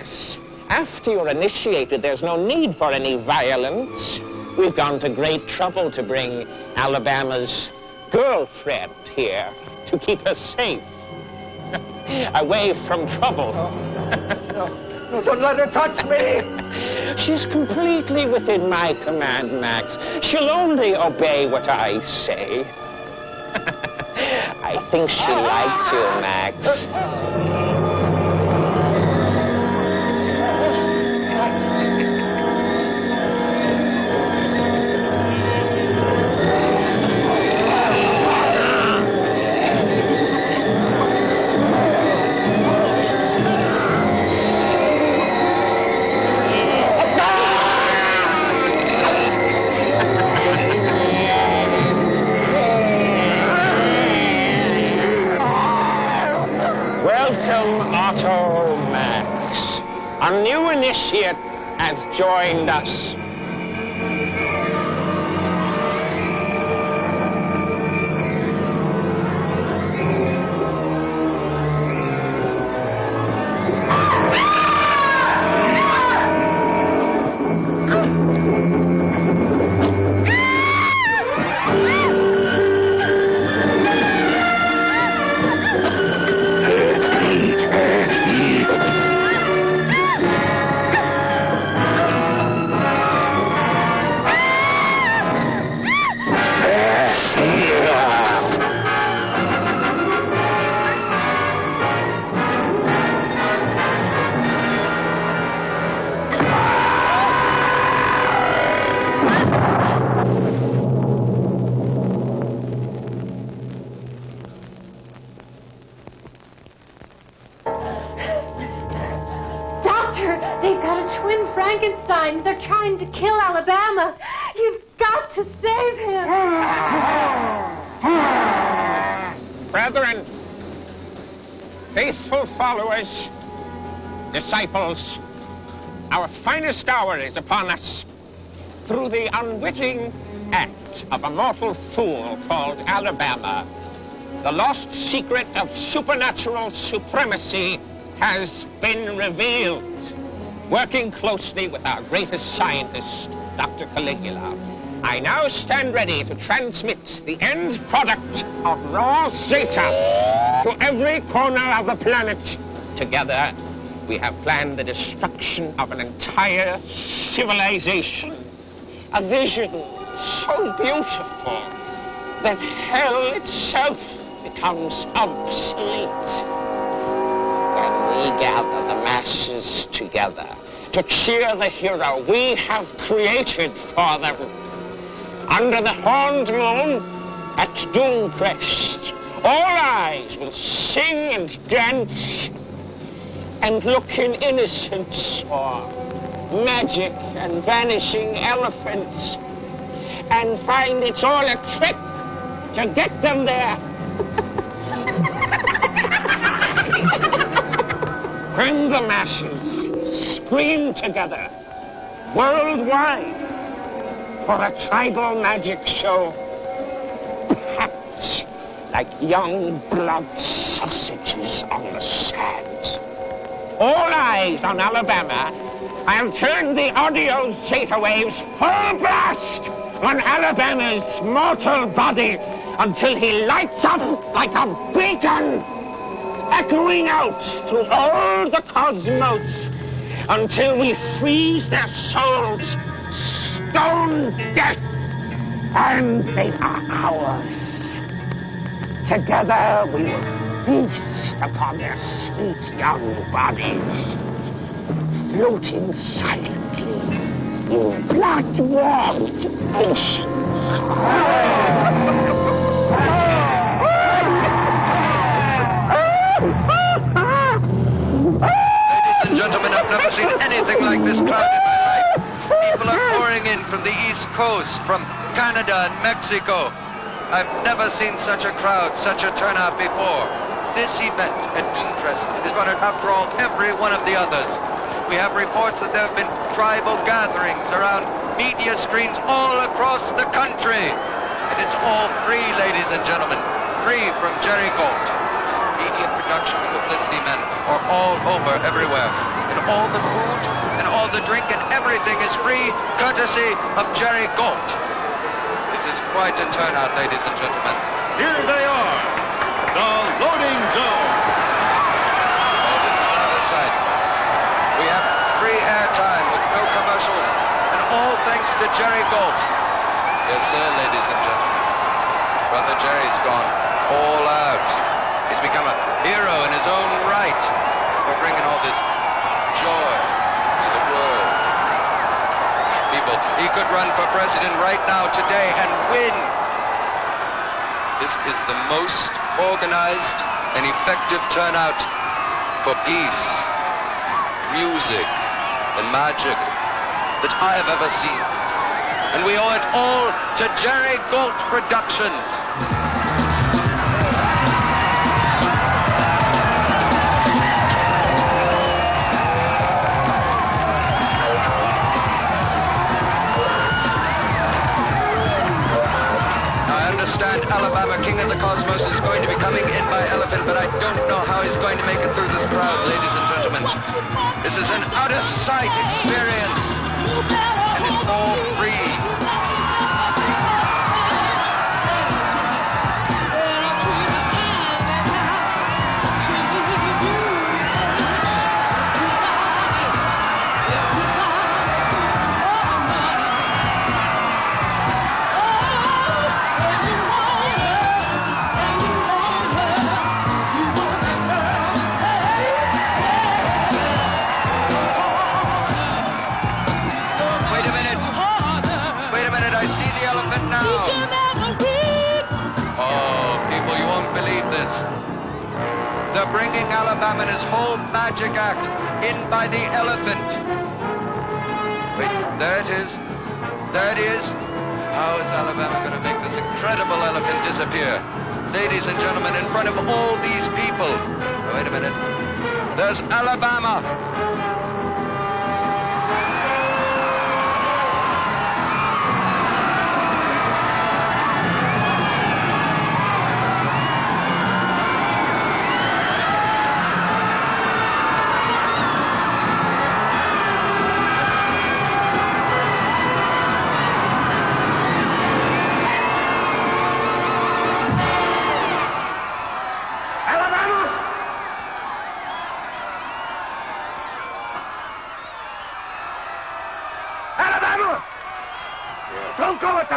after you're initiated, there's no need for any violence. We've gone to great trouble to bring Alabama's girlfriend here to keep her safe. Away from trouble. No, don't let her touch me. She's completely within my command, Max. She'll only obey what I say. I think she likes you, Max. A new initiate has joined us. They've got a twin Frankenstein. They're trying to kill Alabama. You've got to save him. Brethren, faithful followers, disciples, our finest hour is upon us. Through the unwitting act of a mortal fool called Alabama, the lost secret of supernatural supremacy has been revealed. Working closely with our greatest scientist, Dr. Caligula, I now stand ready to transmit the end product of raw Zeta to every corner of the planet. Together, we have planned the destruction of an entire civilization. A vision so beautiful that hell itself becomes obsolete. regather the masses together to cheer the hero we have created for them. Under the horned moon at Doomcrest, all eyes will sing and dance and look in innocence for magic and vanishing elephants and find it's all a trick to get them there. When the masses scream together worldwide for a tribal magic show, packed like young blood sausages on the sand. All eyes on Alabama. I'll turn the audio zeta waves full blast on Alabama's mortal body until he lights up like a beacon, echoing out through all the cosmos until we freeze their souls stone dead, and they are ours. Together we will feast upon their sweet young bodies, floating silently in blood-warmed oceans. Ladies and gentlemen, I've never seen anything like this crowd in my life. People are pouring in from the East Coast, from Canada and Mexico. I've never seen such a crowd, such a turnout before. This event at Doomcrest is going to outdraw every one of the others. We have reports that there have been tribal gatherings around media screens all across the country. And it's all free, ladies and gentlemen, free from Jerry Gold. Media productions, publicity men are all over everywhere. And all the food and all the drink and everything is free, courtesy of Jerry Gold. This is quite a turnout, ladies and gentlemen. Here they are, the loading zone. Oh, this is another sight. We have free airtime with no commercials, and all thanks to Jerry Gold. Yes, sir, ladies and gentlemen. Brother Jerry's gone all out. He's become a hero in his own right for bringing all this joy to the world. People, he could run for president right now, today, and win. This is the most organized and effective turnout for peace, music, and magic that I have ever seen. And we owe it all to Jerry Gold Productions. Alabama, King of the Cosmos, is going to be coming in by elephant, but I don't know how he's going to make it through this crowd, ladies and gentlemen. This is an out-of-sight experience, and it's all free. They're bringing Alabama and his whole magic act in by the elephant. Wait, there it is. There it is. How is Alabama going to make this incredible elephant disappear? Ladies and gentlemen, in front of all these people. Oh, wait a minute. There's Alabama.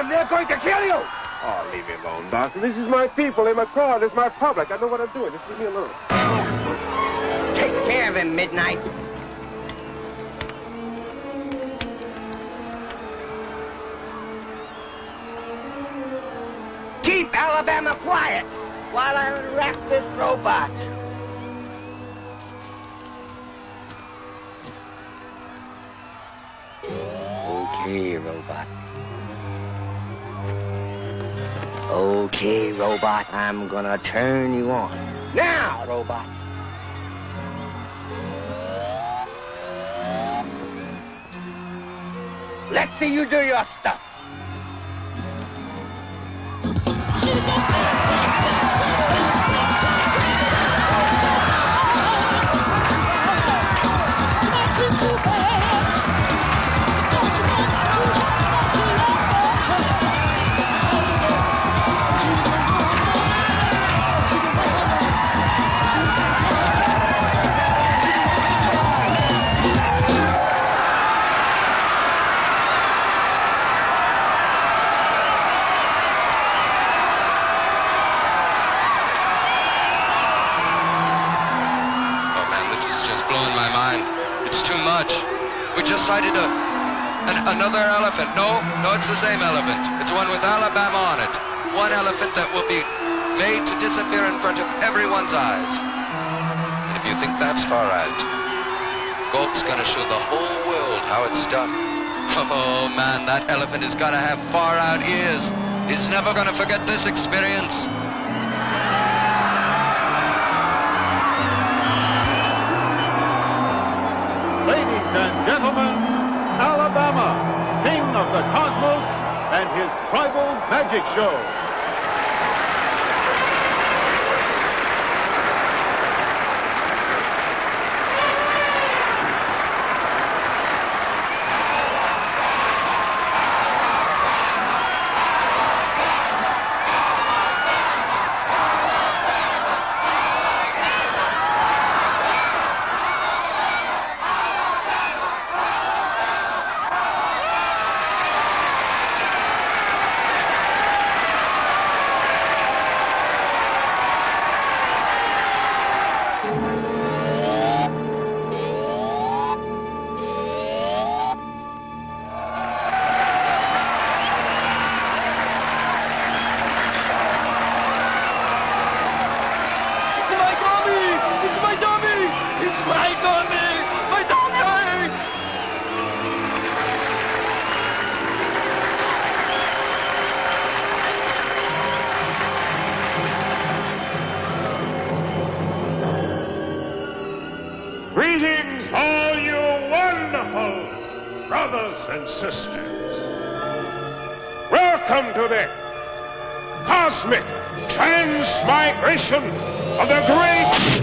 They're going to kill you! Oh, leave me alone, Doctor. This is my people. They're my crowd. It's my public. I know what I'm doing. Just leave me alone. Take care of him, Midnight. Keep Alabama quiet while I unwrap this robot. Okay, robot. Okay, robot, I'm gonna turn you on. Now, robot. Let's see you do your stuff. Sighted another elephant. No, it's the same elephant. It's one with Alabama on it. One elephant that will be made to disappear in front of everyone's eyes. And if you think that's far out, Galt's gonna show the whole world how it's done. Oh man, that elephant is gonna have far out ears. He's never gonna forget this experience. Ladies and gentlemen, Alabama, king of the cosmos, and his tribal magic show. Greetings, all you wonderful brothers and sisters. Welcome to the cosmic transmigration of the great...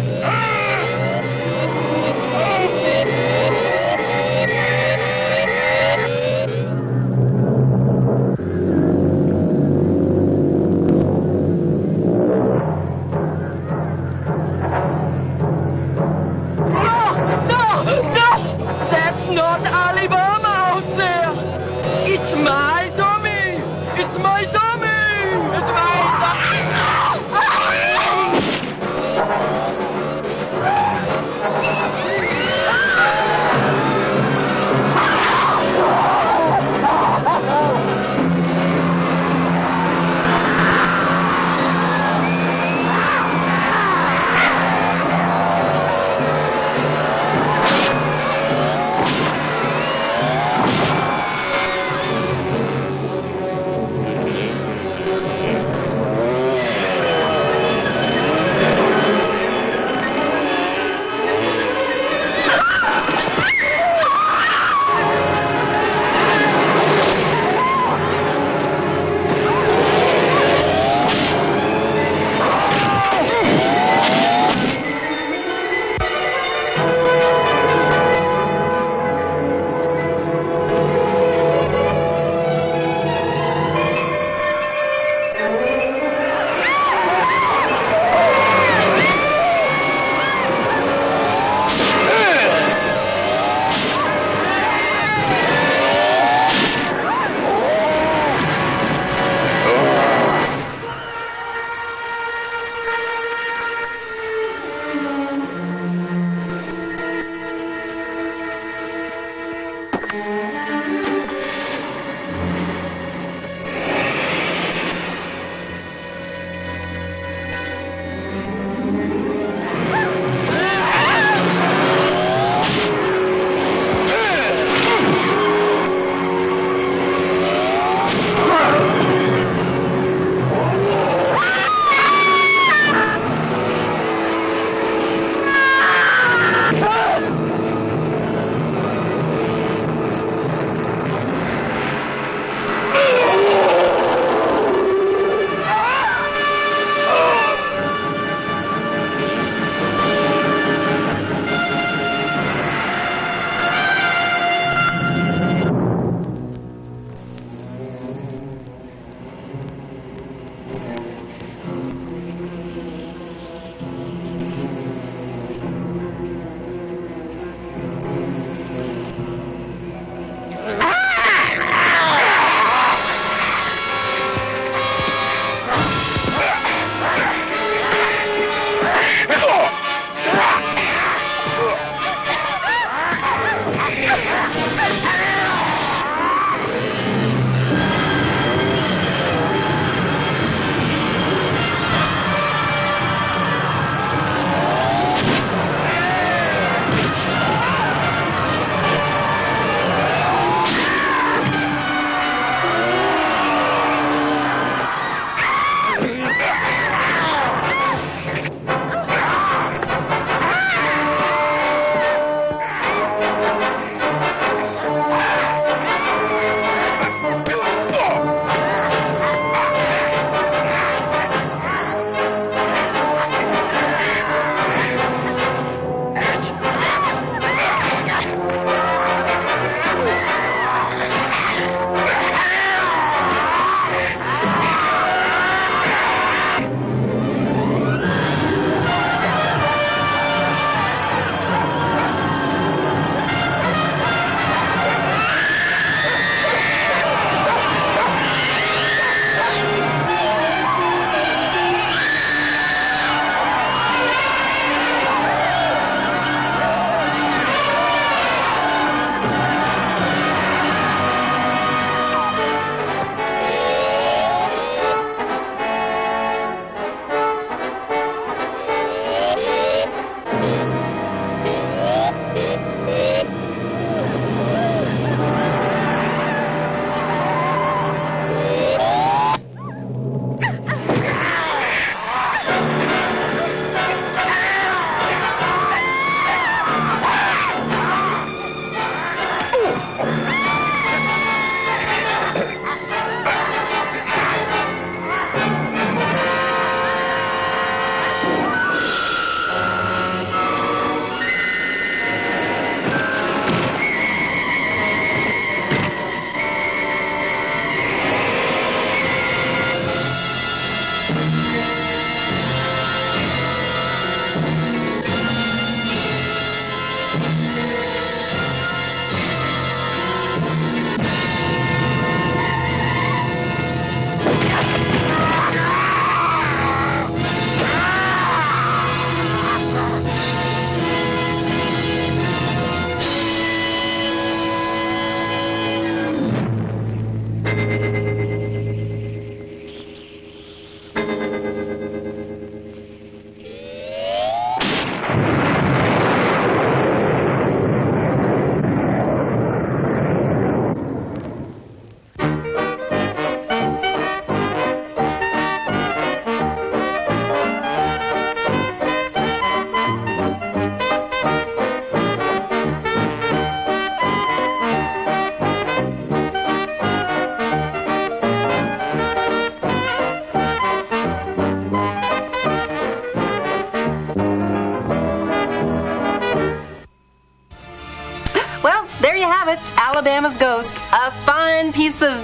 it, Alabama's Ghost. A fine piece of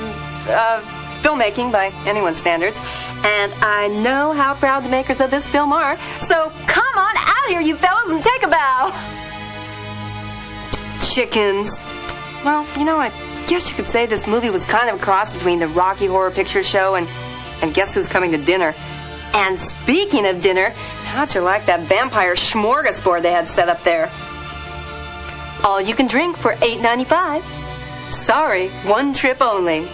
filmmaking by anyone's standards. And I know how proud the makers of this film are. So come on out here, you fellas, and take a bow. Chickens. Well, you know, I guess you could say this movie was kind of a cross between the Rocky Horror Picture Show and Guess Who's Coming to Dinner. And speaking of dinner, how'd you like that vampire smorgasbord they had set up there? All you can drink for $8.95. Sorry, one trip only.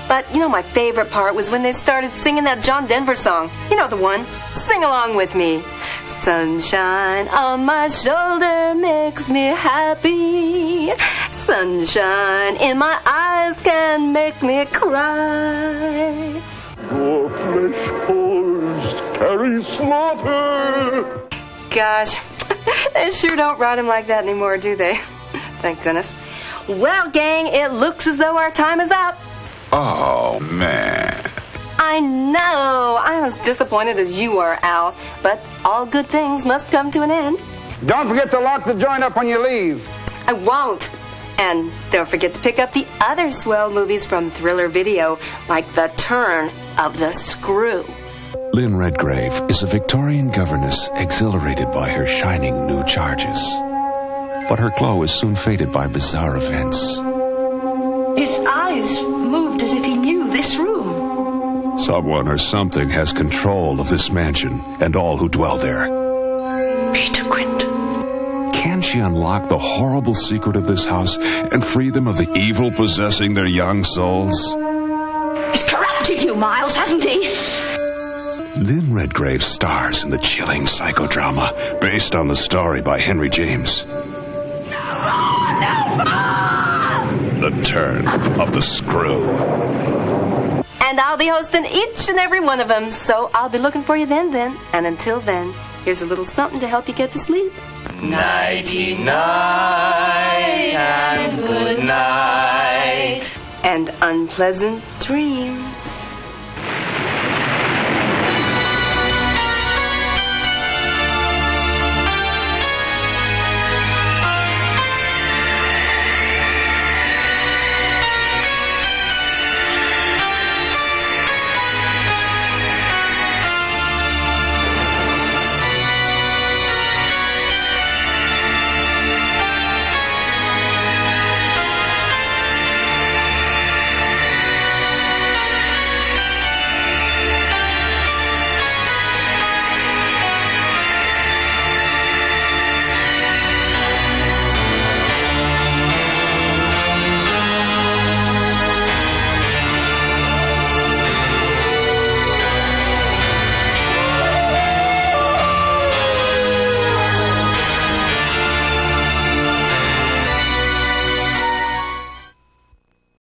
But, you know, my favorite part was when they started singing that John Denver song. You know the one. Sing along with me. Sunshine on my shoulder makes me happy. Sunshine in my eyes can make me cry. Your flesh holes carry slaughter. Gosh, they sure don't write them like that anymore, do they? Thank goodness. Well, gang, it looks as though our time is up. Oh, man. I know. I'm as disappointed as you are, Al. But all good things must come to an end. Don't forget to lock the joint up when you leave. I won't. And don't forget to pick up the other swell movies from Thriller Video, like The Turn of the Screw. Lynn Redgrave is a Victorian governess exhilarated by her shining new charges. But her glow is soon faded by bizarre events. His eyes moved as if he knew this room. Someone or something has control of this mansion and all who dwell there. Peter Quint. Can she unlock the horrible secret of this house and free them of the evil possessing their young souls? He's corrupted you, Miles, hasn't he? Lynn Redgrave stars in the chilling psychodrama based on the story by Henry James. The Turn of the Screw. And I'll be hosting each and every one of them, so I'll be looking for you then. And until then, here's a little something to help you get to sleep. Nighty-night and good night. And unpleasant dreams.